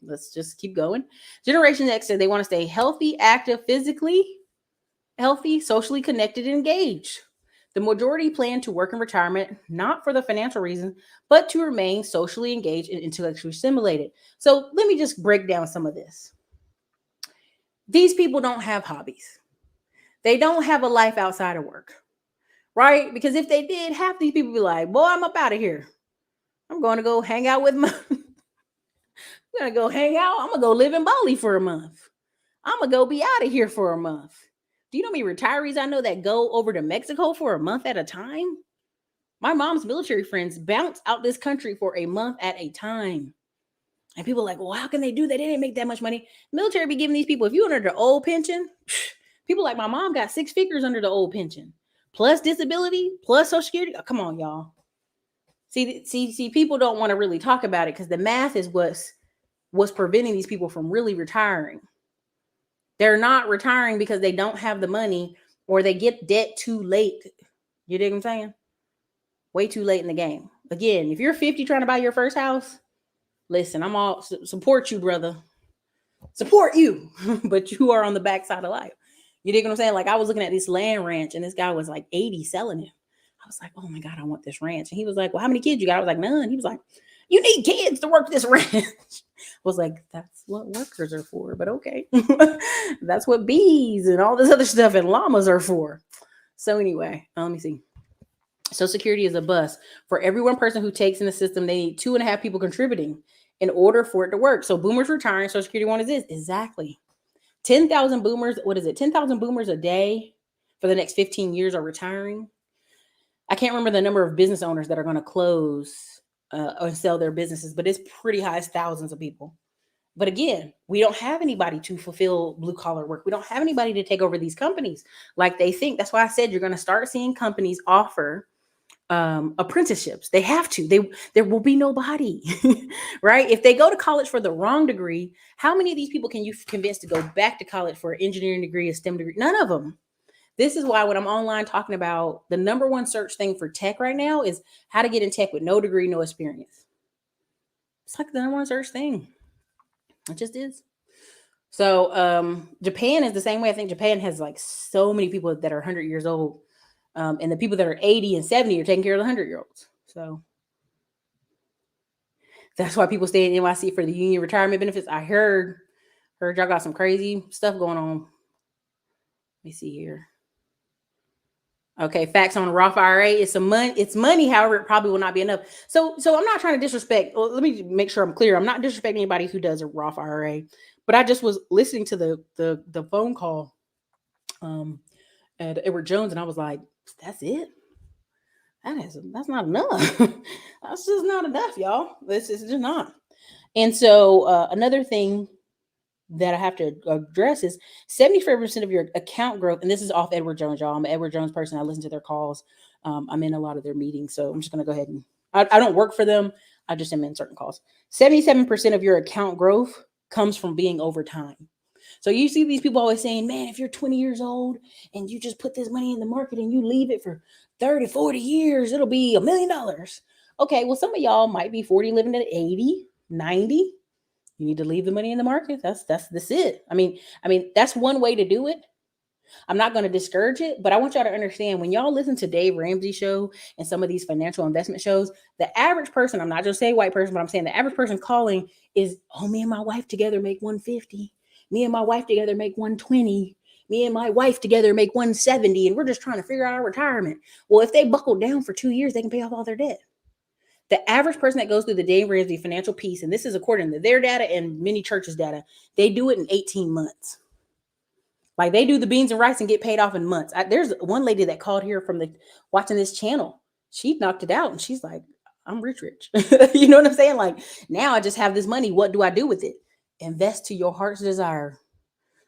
let's just keep going. Generation X said they want to stay healthy, active, physically healthy, socially connected, and engaged. The majority plan to work in retirement, not for the financial reason, but to remain socially engaged and intellectually stimulated. So let me just break down some of this. These people don't have hobbies. They don't have a life outside of work, right? Because if they did, half these people be like, boy, I'm up out of here. I'm going to go hang out with my, I'm going to go hang out. I'm going to go live in Bali for a month. I'm going to go be out of here for a month. Do you know how many retirees I know that go over to Mexico for a month at a time? My mom's military friends bounce out this country for a month at a time. And people are like, well, how can they do that? They didn't make that much money. Military be giving these people, if you're under the old pension, people like my mom got 6 figures under the old pension, plus disability, plus social security. Oh, come on, y'all. See, people don't want to really talk about it because the math is what's preventing these people from really retiring. They're not retiring because they don't have the money or they get debt too late. You dig what I'm saying? Way too late in the game. Again, if you're 50 trying to buy your first house, listen, I'm all support you, brother. Support you, but you are on the backside of life. You dig what I'm saying? Like I was looking at this land ranch and this guy was like 80 selling it. I was like, oh my God, I want this ranch. And he was like, well, how many kids you got? I was like, none. He was like, you need kids to work this ranch. I was like, that's what workers are for, but okay. That's what bees and all this other stuff and llamas are for. So anyway, let me see. Social Security is a bust. For every one person who takes in the system, they need 2.5 people contributing in order for it to work. So boomers retiring, Social Security one is this. Exactly. 10,000 boomers, what is it? 10,000 boomers a day for the next 15 years are retiring. I can't remember the number of business owners that are going to close or sell their businesses, but it's pretty high. It's thousands of people. But again, we don't have anybody to fulfill blue collar work. We don't have anybody to take over these companies like they think. That's why I said you're going to start seeing companies offer apprenticeships. They have to. There will be nobody, right? If they go to college for the wrong degree, how many of these people can you convince to go back to college for an engineering degree, a STEM degree? None of them. This is why when I'm online talking about the number one search thing for tech right now is how to get in tech with no degree, no experience. It's like the number one search thing. It just is. So Japan is the same way. I think Japan has like so many people that are 100 years old. And the people that are 80 and 70 are taking care of the 100-year-olds. So that's why people stay in NYC for the union retirement benefits. I heard y'all got some crazy stuff going on. Let me see here. Okay, facts on Roth IRA. It's money. However, it probably will not be enough. So I'm not trying to disrespect. Well, let me make sure I'm clear. I'm not disrespecting anybody who does a Roth IRA, but I just was listening to the phone call at Edward Jones, and I was like, that's it. That's not enough. That's just not enough, y'all. This is just not. And so another thing that I have to address is 75% of your account growth, and this is off Edward Jones, y'all. I'm an Edward Jones person. I listen to their calls. I'm in a lot of their meetings, so I'm just going to go ahead and I don't work for them. I just am in certain calls. 77% of your account growth comes from being over time. So you see these people always saying, man, if you're 20 years old and you just put this money in the market and you leave it for 30, 40 years, it'll be $1 million. Okay, well, some of y'all might be 40 living at 80, 90. You need to leave the money in the market. That's it. I mean, that's one way to do it. I'm not going to discourage it, but I want y'all to understand when y'all listen to Dave Ramsey show and some of these financial investment shows, the average person, I'm not just saying white person, but I'm saying the average person calling is, oh, me and my wife together make 150. Me and my wife together make 120. Me and my wife together make 170. And we're just trying to figure out our retirement. Well, if they buckle down for 2 years, they can pay off all their debt. The average person that goes through the Dave Ramsey financial piece, and this is according to their data and many churches' data, they do it in 18 months. Like they do the beans and rice and get paid off in months. There's one lady that called here from watching this channel. She knocked it out and she's like, I'm rich. You know what I'm saying? Like now I just have this money. What do I do with it? Invest to your heart's desire.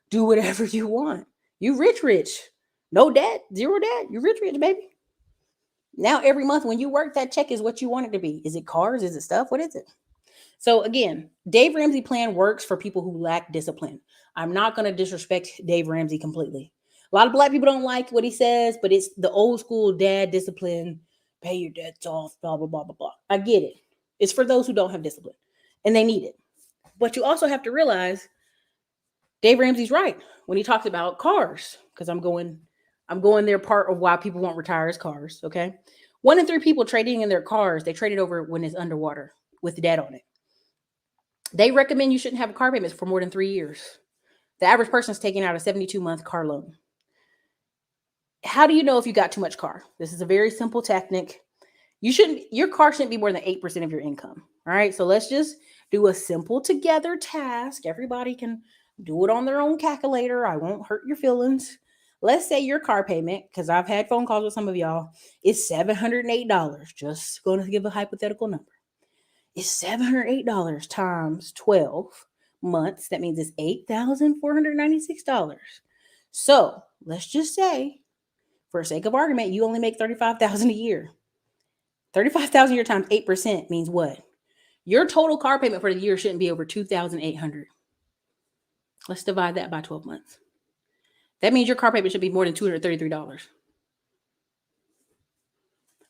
Do whatever you want. You rich. No debt, zero debt. You rich, baby. Now every month when you work, that check is what you want it to be. Is it cars? Is it stuff? What is it? So again, Dave Ramsey plan works for people who lack discipline. I'm not going to disrespect Dave Ramsey completely. A lot of black people don't like what he says, but it's the old school dad discipline, pay your debts off, blah, blah, blah, blah, blah. I get it. It's for those who don't have discipline and they need it. But you also have to realize Dave Ramsey's right when he talks about cars, because I'm going there part of why people won't retire is cars. Okay. 1 in 3 people trading in their cars, they trade it over when it's underwater with debt on it. They recommend you shouldn't have a car payment for more than 3 years. The average person is taking out a 72-month car loan. How do you know if you got too much car? This is a very simple technique. Your car shouldn't be more than 8% of your income. All right. So let's just do a simple together task. Everybody can do it on their own calculator. I won't hurt your feelings. Let's say your car payment, because I've had phone calls with some of y'all, is $708. Just going to give a hypothetical number. It's $708 times 12 months. That means it's $8,496. So let's just say, for sake of argument, you only make $35,000 a year. $35,000 a year times 8% means what? Your total car payment for the year shouldn't be over $2,800. Let's divide that by 12 months. That means your car payment should be more than $233.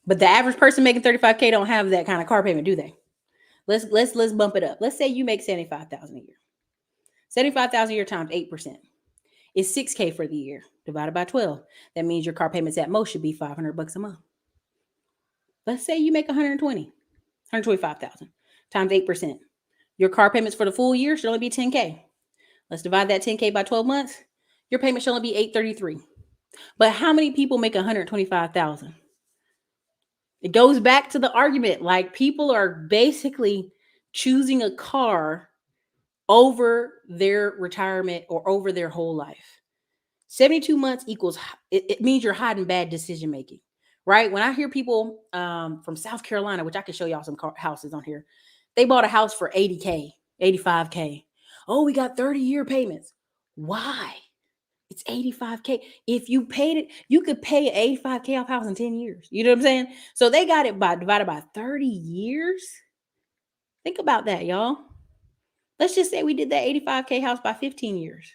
But the average person making $35K don't have that kind of car payment, do they? Let's bump it up. Let's say you make $75,000 a year. $75,000 a year times 8% is $6K for the year divided by 12. That means your car payments at most should be $500 a month. Let's say you make $125,000 times 8%. Your car payments for the full year should only be $10K. Let's divide that $10K by 12 months. Your payment should only be $833. But how many people make $125,000? It goes back to the argument. Like people are basically choosing a car over their retirement or over their whole life. 72 months equals, it means you're hiding bad decision making, right? When I hear people from South Carolina, which I can show y'all some houses on here, they bought a house for $80K, $85K. Oh, we got 30-year payments. Why? It's $85K. If you paid it, you could pay an $85K off house in 10 years. You know what I'm saying? So they got it divided by 30 years. Think about that, y'all. Let's just say we did that $85K house by 15 years.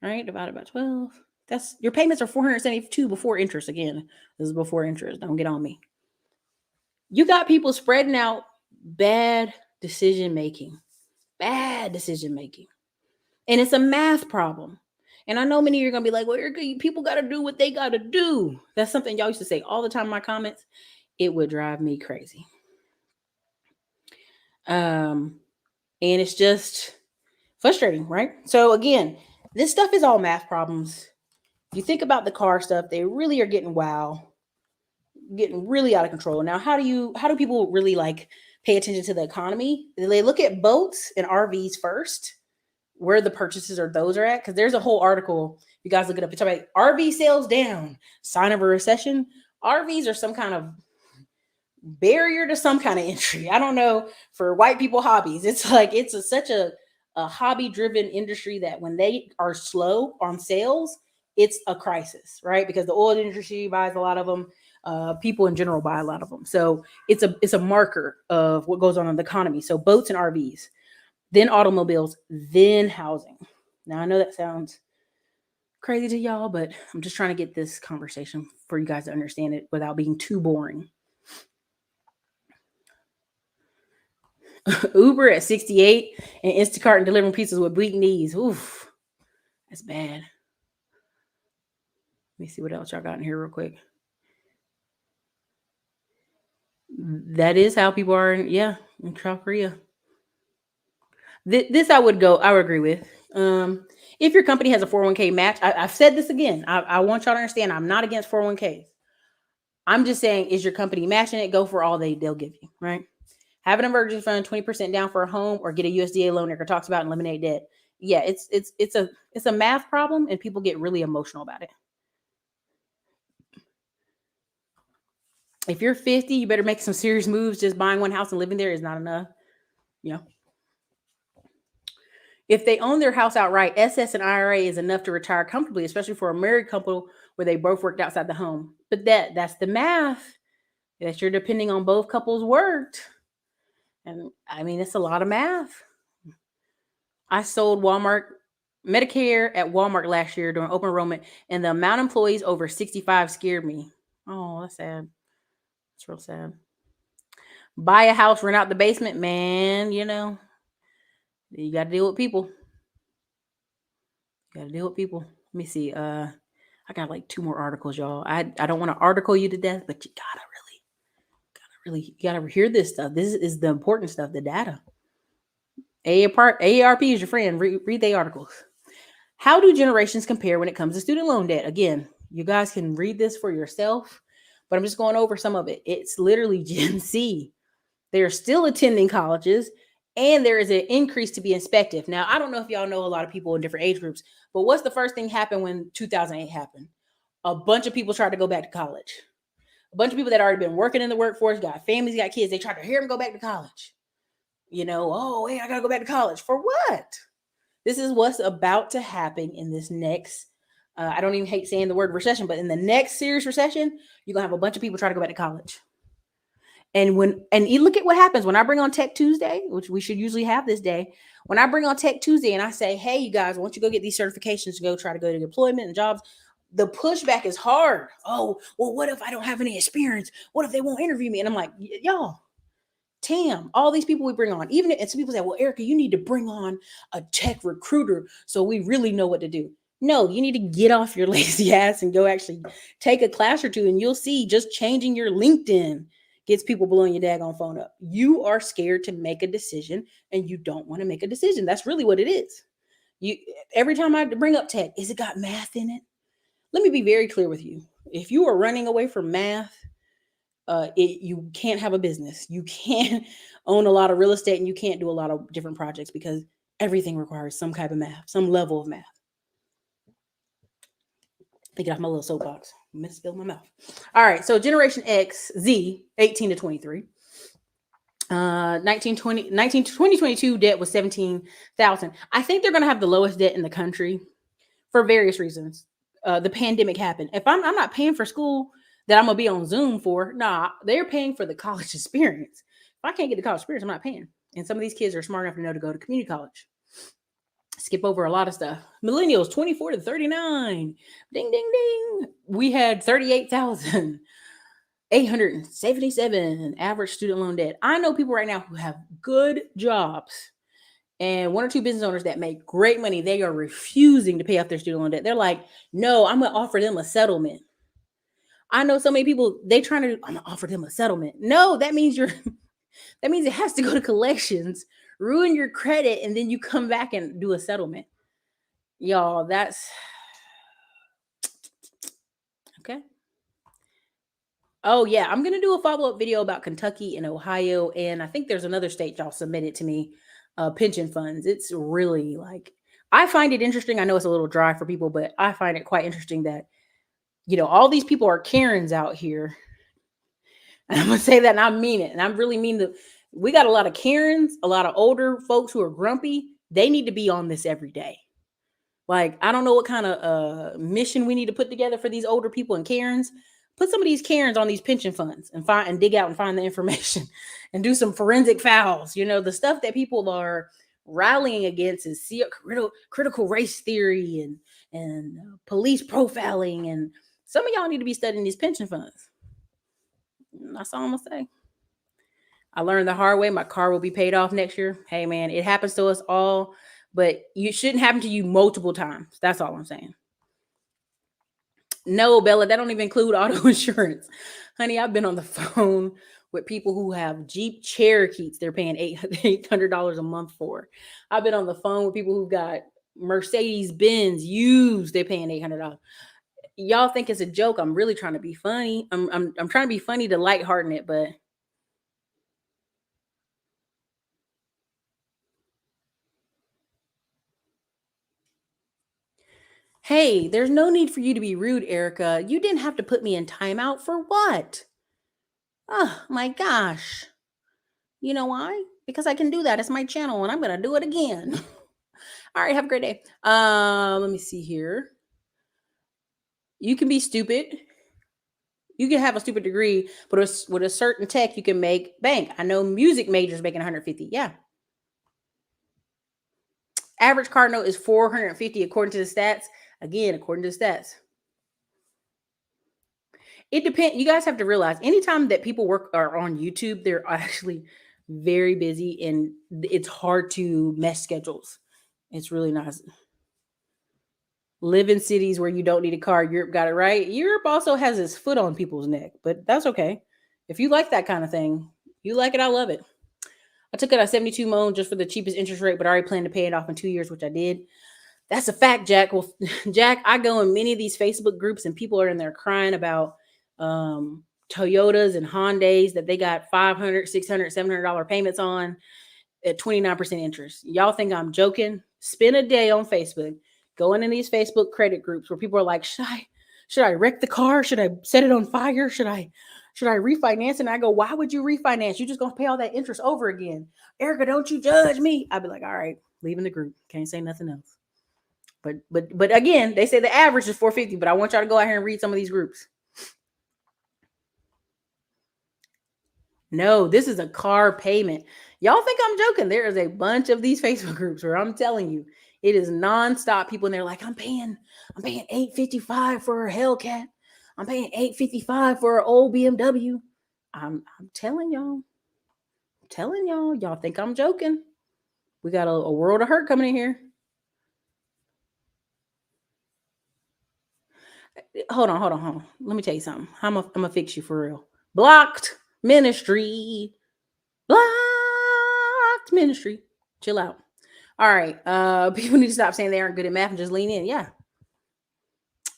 All right, divided by 12. That's your payments are $472 before interest. Again, this is before interest. Don't get on me. You got people spreading out bad decision making. And it's a math problem. And I know many of you are going to be like, well, people got to do what they got to do. That's something y'all used to say all the time in my comments. It would drive me crazy. And it's just frustrating, right? So again, this stuff is all math problems. You think about the car stuff, they really are getting really out of control. Now, how do people really like pay attention to the economy? They look at boats and RVs first, where the purchases or those are at, because there's a whole article. You guys look it up. It's about RV sales down, sign of a recession. RVs are some kind of barrier to some kind of entry. I don't know, for white people hobbies. It's like such a hobby-driven industry that when they are slow on sales, it's a crisis, right? Because the oil industry buys a lot of them. People in general buy a lot of them. So it's a marker of what goes on in the economy. So boats and RVs. then automobiles, then housing. Now, I know that sounds crazy to y'all, but I'm just trying to get this conversation for you guys to understand it without being too boring. Uber at 68 and Instacart and delivering pizzas with weak knees. Oof, that's bad. Let me see what else y'all got in here real quick. That is how people are, in South Korea. This I would agree with. If your company has a 401k match, I've said this again. I want y'all to understand I'm not against 401ks. I'm just saying, is your company matching it? Go for all they'll give you, right? Have an emergency fund, 20% down for a home, or get a USDA loan Erica talks about and eliminate debt. Yeah, it's a math problem, and people get really emotional about it. If you're 50, you better make some serious moves. Just buying one house and living there is not enough. You know, if they own their house outright, SS and IRA is enough to retire comfortably, especially for a married couple where they both worked outside the home. But that's the math that you're depending on both couples worked. And I mean, it's a lot of math. I sold Medicare at Walmart last year during open enrollment, and the amount of employees over 65 scared me. Oh, that's sad. It's real sad. Buy a house, rent out the basement, man. You got to deal with people. Let me see. I got like 2 more articles, y'all. I don't want to article you to death, but you gotta hear this stuff. This is the important stuff, the data. AARP is your friend. Read the articles. How do generations compare when it comes to student loan debt? Again, you guys can read this for yourself, but I'm just going over some of it. It's literally Gen Z. They're still attending colleges, and there is an increase to be inspective. Now, I don't know if y'all know a lot of people in different age groups, but what's the first thing happened when 2008 happened? A bunch of people tried to go back to college. A bunch of people that already been working in the workforce, got families, got kids, they tried to hear them go back to college. Oh, hey, I got to go back to college. For what? This is what's about to happen in this next, I don't even hate saying the word recession, but in the next serious recession, you're going to have a bunch of people try to go back to college. And you look at what happens when I bring on Tech Tuesday, which we should usually have this day. When I bring on Tech Tuesday and I say, hey, you guys, why don't you go get these certifications to go try to go to deployment and jobs? The pushback is hard. Oh, well, what if I don't have any experience? What if they won't interview me? And I'm like, y'all, Tam, all these people we bring on, and some people say, well, Erica, you need to bring on a tech recruiter so we really know what to do. No, you need to get off your lazy ass and go actually take a class or two, and you'll see just changing your LinkedIn gets people blowing your daggone phone up. You are scared to make a decision, and you don't want to make a decision. That's really what it is. Every time I bring up tech, is it got math in it? Let me be very clear with you. If you are running away from math, you can't have a business. You can't own a lot of real estate, and you can't do a lot of different projects because everything requires some kind of math, some level of math. Get off my little soapbox. Misspilled my mouth. All right. So Generation X, Z, 18 to 23. 2022 debt was 17,000. I think they're going to have the lowest debt in the country for various reasons. The pandemic happened. If I'm not paying for school that I'm going to be on Zoom for, nah, they're paying for the college experience. If I can't get the college experience, I'm not paying. And some of these kids are smart enough to know to go to community college. Skip over a lot of stuff. Millennials, 24 to 39. Ding, ding, ding. We had 38,877 average student loan debt. I know people right now who have good jobs and 1 or 2 business owners that make great money. They are refusing to pay off their student loan debt. They're like, no, I'm going to offer them a settlement. I know so many people, I'm going to offer them a settlement. No, that means it has to go to collections, ruin your credit, and then you come back and do a settlement. Y'all, that's okay. Oh yeah, I'm going to do a follow-up video about Kentucky and Ohio, and I think there's another state y'all submitted to me, pension funds. It's really I find it interesting. I know it's a little dry for people, but I find it quite interesting that, all these people are Karens out here. And I'm going to say that, and I mean it. And I really mean that we got a lot of Karens, a lot of older folks who are grumpy. They need to be on this every day. I don't know what kind of mission we need to put together for these older people and Karens. Put some of these Karens on these pension funds and dig out and find the information and do some forensic files. The stuff that people are rallying against is critical race theory and police profiling. And some of y'all need to be studying these pension funds. That's all I'm gonna say. I learned the hard way. My car will be paid off next year. Hey man, it happens to us all, but you shouldn't happen to you multiple times. That's all I'm saying. No, Bella, that don't even include auto insurance. Honey, I've been on the phone with people who have Jeep Cherokees they're paying $800 a month for. I've been on the phone with people who got Mercedes Benz used, they're paying $800. Y'all think it's a joke. I'm really trying to be funny. I'm trying to be funny to lighthearten it, but hey, there's no need for you to be rude, Erica. You didn't have to put me in timeout for what? Oh my gosh. You know why? Because I can do that. It's my channel and I'm gonna do it again. All right, have a great day. Let me see here. You can be stupid. You can have a stupid degree, but with a certain tech, you can make bank. I know music majors making 150. Yeah. Average car note is 450 according to the stats. Again, according to the stats. It depends. You guys have to realize anytime that people work are on YouTube, they're actually very busy and it's hard to mess schedules. It's really not. Live in cities where you don't need a car. Europe got it right. Europe also has its foot on people's neck, but that's okay. If you like that kind of thing, you like it. I love it. I took it at 72 loan just for the cheapest interest rate, but I already planned to pay it off in 2 years, which I did. That's a fact, Jack. Well, Jack, I go in many of these Facebook groups and people are in there crying about Toyotas and Hondas that they got $500, $600, $700 payments on at 29% interest. Y'all think I'm joking? Spend a day on Facebook, going in these Facebook credit groups where people are like, should I wreck the car? Should I set it on fire? Should I refinance? And I go, why would you refinance? You just gonna pay all that interest over again. Erica, don't you judge me. I'd be like, all right, leaving the group. Can't say nothing else. But again, they say the average is 450, but I want y'all to go out here and read some of these groups. No, this is a car payment. Y'all think I'm joking. There is a bunch of these Facebook groups where I'm telling you, it is nonstop people and they're like, I'm paying 855 for a Hellcat. I'm paying 855 for an old BMW. I'm telling y'all think I'm joking. We got a world of hurt coming in here. Hold on. Let me tell you something. I'm gonna fix you for real. Blocked ministry. Blocked ministry. Chill out. All right. People need to stop saying they aren't good at math and just lean in. Yeah.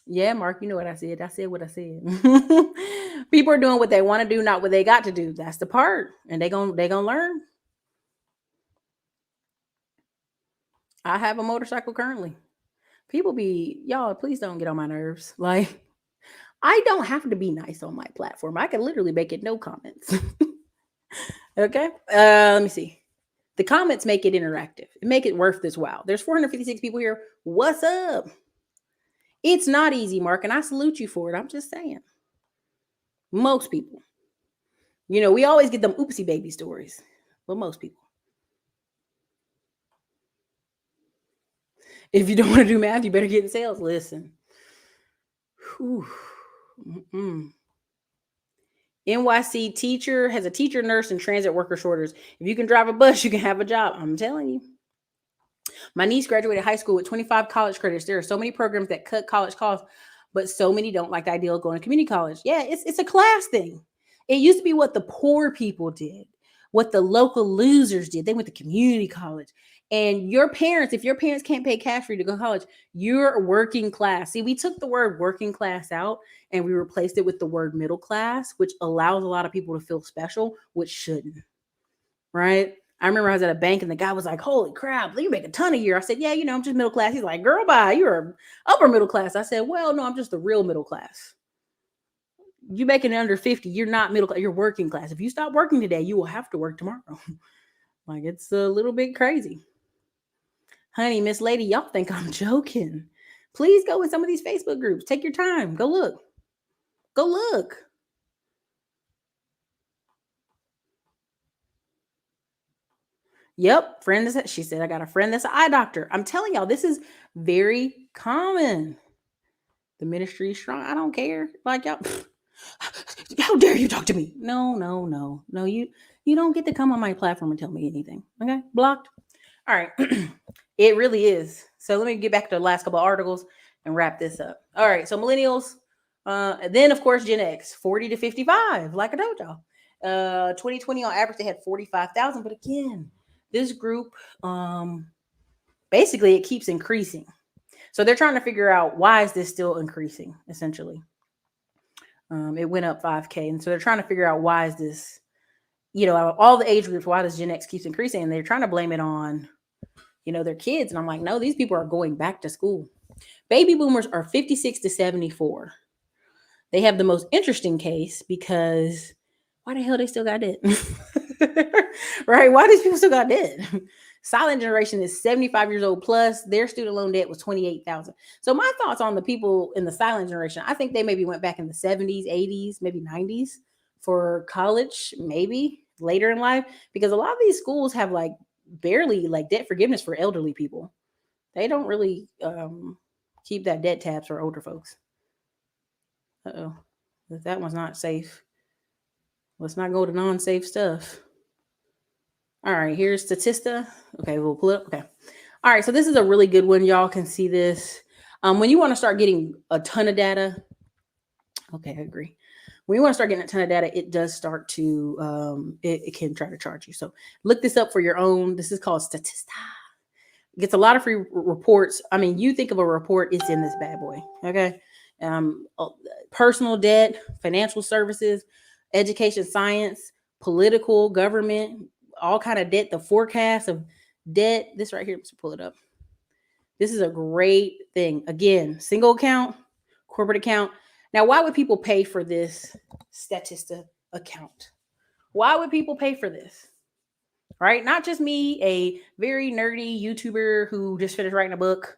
Yeah, Mark, you know what I said. I said what I said. People are doing what they want to do, not what they got to do. That's the part. And they gonna learn. I have a motorcycle currently. People be, y'all, please don't get on my nerves. Like, I don't have to be nice on my platform. I can literally make it no comments. Okay. Let me see. The comments make it interactive. Make it worth this while. There's 456 people here. What's up? It's not easy, Mark, and I salute you for it. I'm just saying. Most people. You know, we always get them oopsie baby stories, but most people. If you don't want to do math, you better get in sales. Listen. Whew. NYC teacher has a teacher, nurse, and transit worker shortage. If you can drive a bus, you can have a job. I'm telling you. My niece graduated high school with 25 college credits. There are so many programs that cut college costs, but so many don't like the idea of going to community college. Yeah, it's a class thing. It used to be what the poor people did, what the local losers did. They went to community college. And your parents, if your parents can't pay cash for you to go to college, you're working class. See, we took the word working class out and we replaced it with the word middle class, which allows a lot of people to feel special, which shouldn't. Right? I remember I was at a bank and the guy was like, holy crap, you make a ton a year. I said, yeah, I'm just middle class. He's like, girl, bye. You're upper middle class. I said, well, no, I'm just the real middle class. You making it under 50, you're not middle class, you're working class. If you stop working today, you will have to work tomorrow. Like, it's a little bit crazy. Honey, Miss Lady, y'all think I'm joking. Please go in some of these Facebook groups. Take your time. Go look. Go look. Yep, friend is. She said I got a friend that's an eye doctor. I'm telling y'all, this is very common. The ministry is strong. I don't care. Like y'all, how dare you talk to me? No, no, no, no. You don't get to come on my platform and tell me anything. Okay, blocked. All right, it really is. So let me get back to the last couple of articles and wrap this up. All right, so millennials, then of course Gen X, 40 to 55, like I told y'all. 2020 on average they had 45,000, but again, this group, basically it keeps increasing. So they're trying to figure out why is this still increasing, essentially. It went up 5K. And so they're trying to figure out why is this, all the age groups, why does Gen X keeps increasing? And they're trying to blame it on, their kids. And I'm like, no, these people are going back to school. Baby boomers are 56 to 74. They have the most interesting case because why the hell they still got debt? Right? Why these people still got debt? Silent generation is 75 years old plus. Their student loan debt was 28,000. So my thoughts on the people in the silent generation, I think they maybe went back in the 70s, 80s, maybe 90s for college, maybe later in life, because a lot of these schools have like barely like debt forgiveness for elderly people. They don't really keep that debt tabs for older folks. Uh-oh. That one's not safe. Let's not go to non-safe stuff. All right, here's Statista. Okay, we'll pull it up. Okay. All right, so this is a really good one. Y'all can see this. When you want to start getting a ton of data, okay, I agree. When you want to start getting a ton of data, it does start to, it can try to charge you. So look this up for your own. This is called Statista. It gets a lot of free reports. I mean, you think of a report, it's in this bad boy. Okay. Um, Personal debt, financial services, education, science, political, government, all kind of debt, the forecast of debt. This right here, let's pull it up. This is a great thing. Again, single account, corporate account. Now, why would people pay for this Statista account? Why would people pay for this? Right? Not just me, a very nerdy YouTuber who just finished writing a book.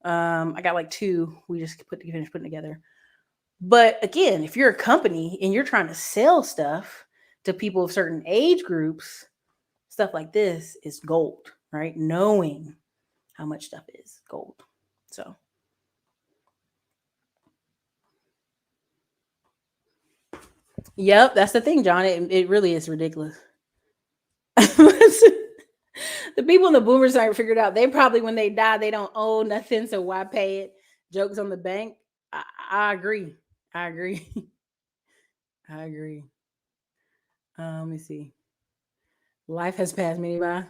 I got like two. We just finished putting together. But again, if you're a company and you're trying to sell stuff to people of certain age groups, stuff like this is gold, right? Knowing how much stuff is gold. So, yep, that's the thing, John. It really is ridiculous. The people in the boomer side figured out they probably when they die they don't owe nothing, so why pay it? Jokes on the bank. I agree. I agree. I agree. Let me see. Life has passed me by.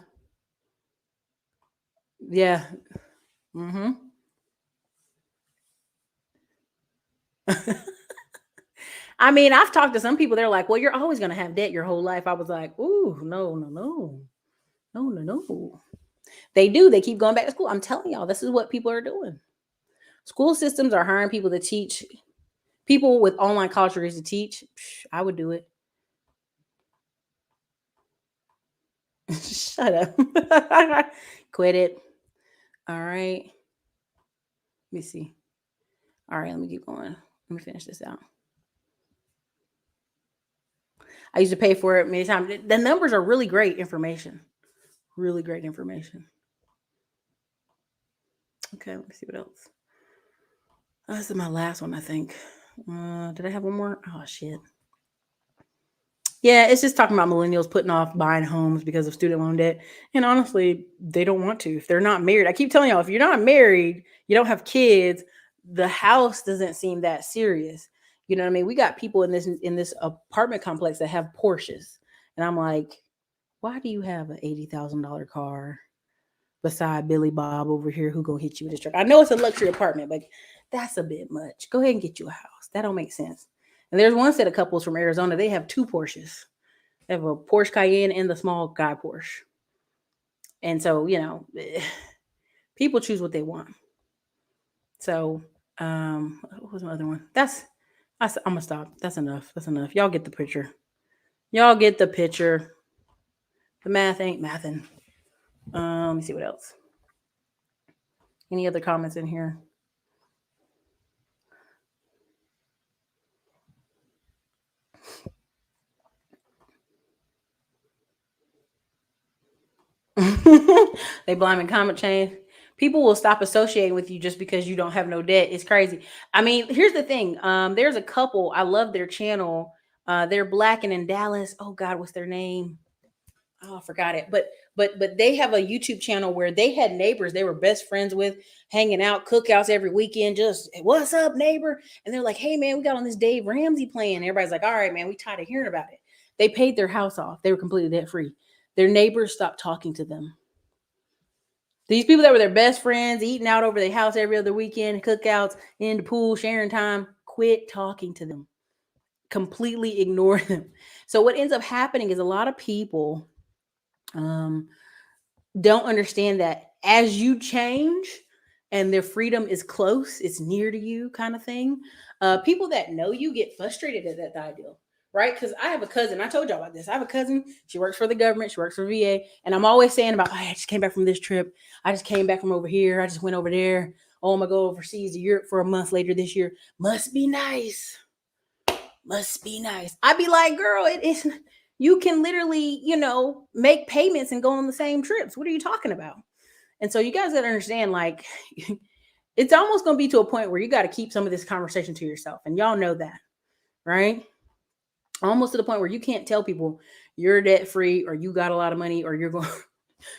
Yeah. Mm-hmm. I mean, I've talked to some people. They're like, "Well, you're always gonna have debt your whole life." I was like, "Ooh, no, no, no, no, no, no." They do. They keep going back to school. I'm telling y'all, this is what people are doing. School systems are hiring people to teach people with online college degrees to teach. I would do it. Shut up. Quit it. All right. Let me see. All right, let me keep going. Let me finish this out. I used to pay for it many times. The numbers are really great information. Really great information. Okay, let me see what else. This is my last one, I think. Did I have one more? Oh shit. Yeah, it's just talking about millennials putting off buying homes because of student loan debt. And honestly, they don't want to. If they're not married, I keep telling y'all, if you're not married, you don't have kids, the house doesn't seem that serious. You know what I mean? We got people in this apartment complex that have Porsches. And I'm like, why do you have an $80,000 car beside Billy Bob over here who gonna hit you with his truck? I know it's a luxury apartment, but that's a bit much. Go ahead and get you a house. That don't make sense. And there's one set of couples from Arizona. They have two Porsches. They have a Porsche Cayenne and the small guy Porsche. And so, people choose what they want. So, what was my other one? I'm gonna stop. That's enough. That's enough. Y'all get the picture. Y'all get the picture. The math ain't mathing. Let me see what else. Any other comments in here? They blaming climate change. People will stop associating with you just because you don't have no debt. It's crazy. I mean, here's the thing. There's a couple. I love their channel. They're black and in Dallas. Oh God, what's their name? Oh, I forgot it. But they have a YouTube channel where they had neighbors they were best friends with, hanging out, cookouts every weekend. Just "Hey, what's up, neighbor?" And they're like, "Hey man, we got on this Dave Ramsey plan." And everybody's like, "All right, man, we tired of hearing about it." They paid their house off. They were completely debt free. Their neighbors stopped talking to them. These people that were their best friends, eating out over their house every other weekend, cookouts, in the pool, sharing time, quit talking to them. Completely ignore them. So what ends up happening is a lot of people um, don't understand that as you change and their freedom is close, it's near to you, kind of thing. People that know you get frustrated at that ideal, right? Because I have a cousin. I told y'all about this. I have a cousin. She works for the government. She works for VA, and I'm always saying about, "Oh, I just came back from this trip. I just came back from over here. I just went over there. Oh, I'm gonna go overseas to Europe for a month later this year. Must be nice. Must be nice." I'd be like, "Girl, it is." You can literally, make payments and go on the same trips. What are you talking about? And so you guys gotta understand, like, it's almost gonna be to a point where you got to keep some of this conversation to yourself, and y'all know that, right? Almost to the point where you can't tell people you're debt free or you got a lot of money or you're going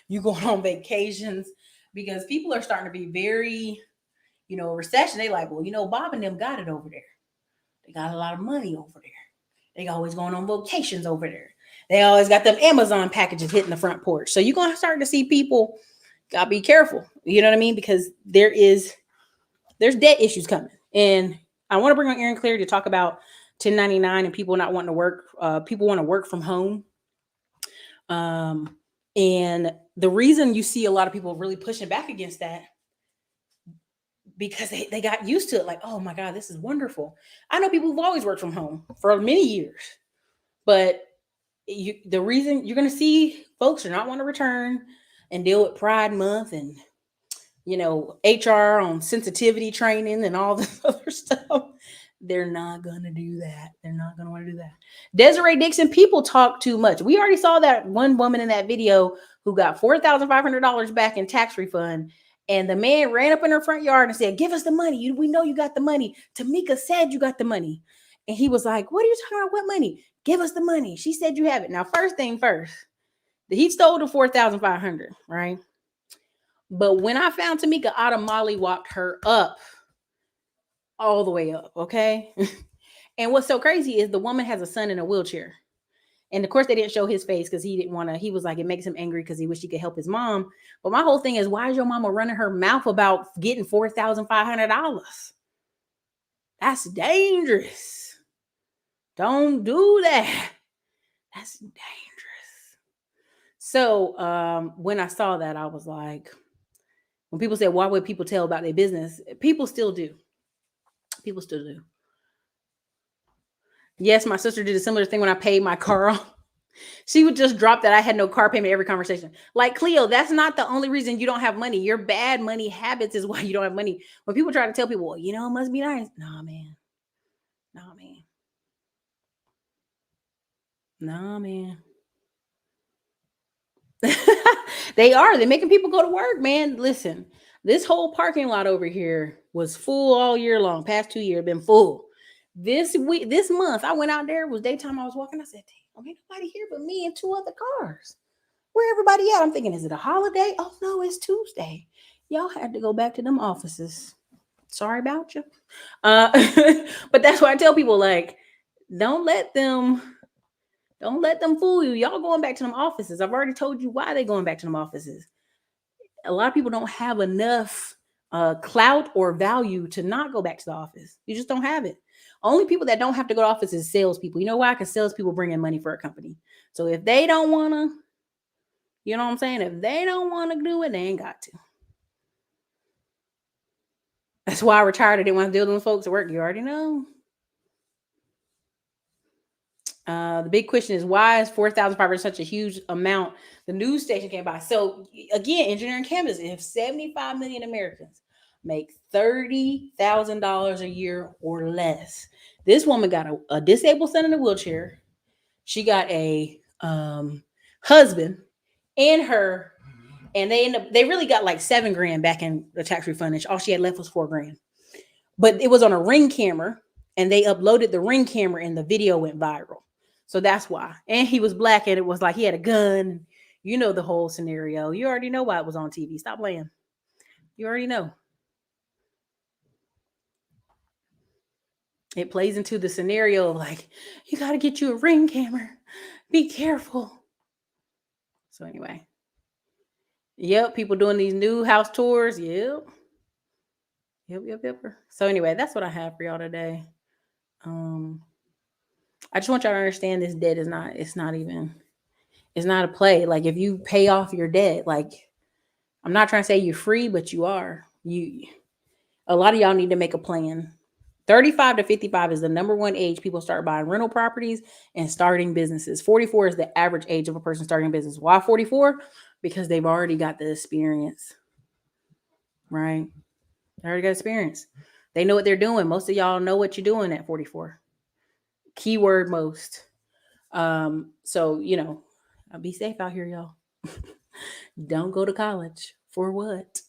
you going on vacations, because people are starting to be very, recession. They like, well, Bob and them got it over there. They got a lot of money over there. They always going on vacations over there. They always got them Amazon packages hitting the front porch. So you're gonna start to see people gotta be careful. You know what I mean? Because there's debt issues coming. And I want to bring on Aaron Cleary to talk about 1099 and people not wanting to work. People want to work from home. Um, and the reason you see a lot of people really pushing back against that, because they got used to it. Like, oh my God, this is wonderful. I know people who've always worked from home for many years, but the reason you're going to see folks are not want to return and deal with Pride Month and HR on sensitivity training and all this other stuff. They're not going to do that. They're not going to want to do that. Desiree Dixon, people talk too much. We already saw that one woman in that video who got $4,500 back in tax refund. And the man ran up in her front yard and said, "Give us the money. We know you got the money. Tamika said you got the money." And he was like, "What are you talking about? What money? Give us the money. She said you have it." Now, first thing first, he stole the 4,500, right? But when I found Tamika, I'd have Molly walked her up, all the way up, okay? And what's so crazy is the woman has a son in a wheelchair. And of course, they didn't show his face because he didn't want to. He was like, it makes him angry because he wished he could help his mom. But my whole thing is, why is your mama running her mouth about getting $4,500? That's dangerous. Don't do that. That's dangerous. So when I saw that, I was like, when people say, why would people tell about their business? People still do. People still do. Yes, my sister did a similar thing when I paid my car off. She would just drop that I had no car payment every conversation. Like, Cleo, that's not the only reason you don't have money. Your bad money habits is why you don't have money. When people try to tell people, well, it must be nice. Nah, man. Nah, man. Nah, man. They are. They're making people go to work, man. Listen, this whole parking lot over here was full all year long. Past 2 years, been full. This month, I went out there. It was daytime. I was walking. I said, "Damn, ain't nobody here but me and two other cars. Where everybody at?" I'm thinking, is it a holiday? Oh no, it's Tuesday. Y'all had to go back to them offices. Sorry about you. Uh, but that's why I tell people, like, don't let them fool you. Y'all going back to them offices. I've already told you why they going back to them offices. A lot of people don't have enough clout or value to not go back to the office. You just don't have it. Only people that don't have to go to office is salespeople. You know why? Because salespeople bring in money for a company. So if they don't want to, you know what I'm saying? If they don't want to do it, they ain't got to. That's why I retired. I didn't want to deal with folks at work. You already know. The big question is, why is 4,500 such a huge amount? The news station came by. So again, engineering campus, if 75 million Americans make $30,000 a year or less, this woman got a disabled son in a wheelchair. She got a husband and her And they really got like $7,000 back in the tax refund. And all she had left was $4,000. But it was on a Ring camera, and they uploaded the Ring camera, and the video went viral. So that's why. And he was black, and it was like he had a gun. You know the whole scenario. You already know why it was on TV. Stop playing. You already know. It plays into the scenario of like, you got to get you a Ring camera. Be careful. So anyway. Yep, people doing these new house tours. Yep. Yep. So anyway, that's what I have for y'all today. I just want y'all to understand this debt is not, it's not a play. Like if you pay off your debt, like I'm not trying to say you're free, but you are. A lot of y'all need to make a plan. 35 to 55 is the number one age people start buying rental properties and starting businesses. 44 is the average age of a person starting a business. Why 44? Because they've already got the experience, right? They already got experience. They know what they're doing. Most of y'all know what you're doing at 44. Keyword most. So, be safe out here, y'all. Don't go to college. For what?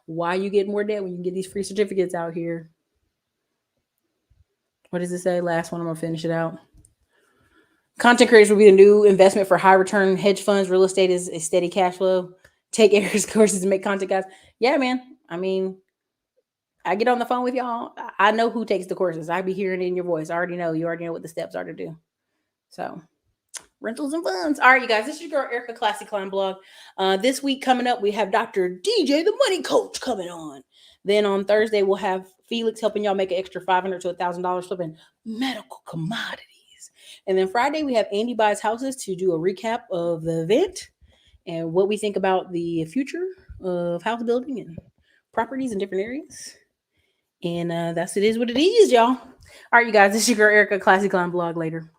Why you get more debt when you can get these free certificates out here? What does it say? Last one, I'm going to finish it out. Content creators will be the new investment for high return hedge funds. Real estate is a steady cash flow. Take Eric's courses and make content, guys. Yeah, man. I mean, I get on the phone with y'all. I know who takes the courses. I be hearing it in your voice. I already know. You already know what the steps are to do. So, rentals and funds. All right, you guys. This is your girl, Erica, Classy Climb Blog. This week coming up, we have Dr. DJ, the money coach, coming on. Then on Thursday, we'll have Felix helping y'all make an extra $500 to $1,000 flipping medical commodities. And then Friday, we have Andy Buys Houses to do a recap of the event and what we think about the future of house building and properties in different areas. And it is what it is, y'all. All right, you guys. This is your girl, Erica, Classy Climb Blog. Later.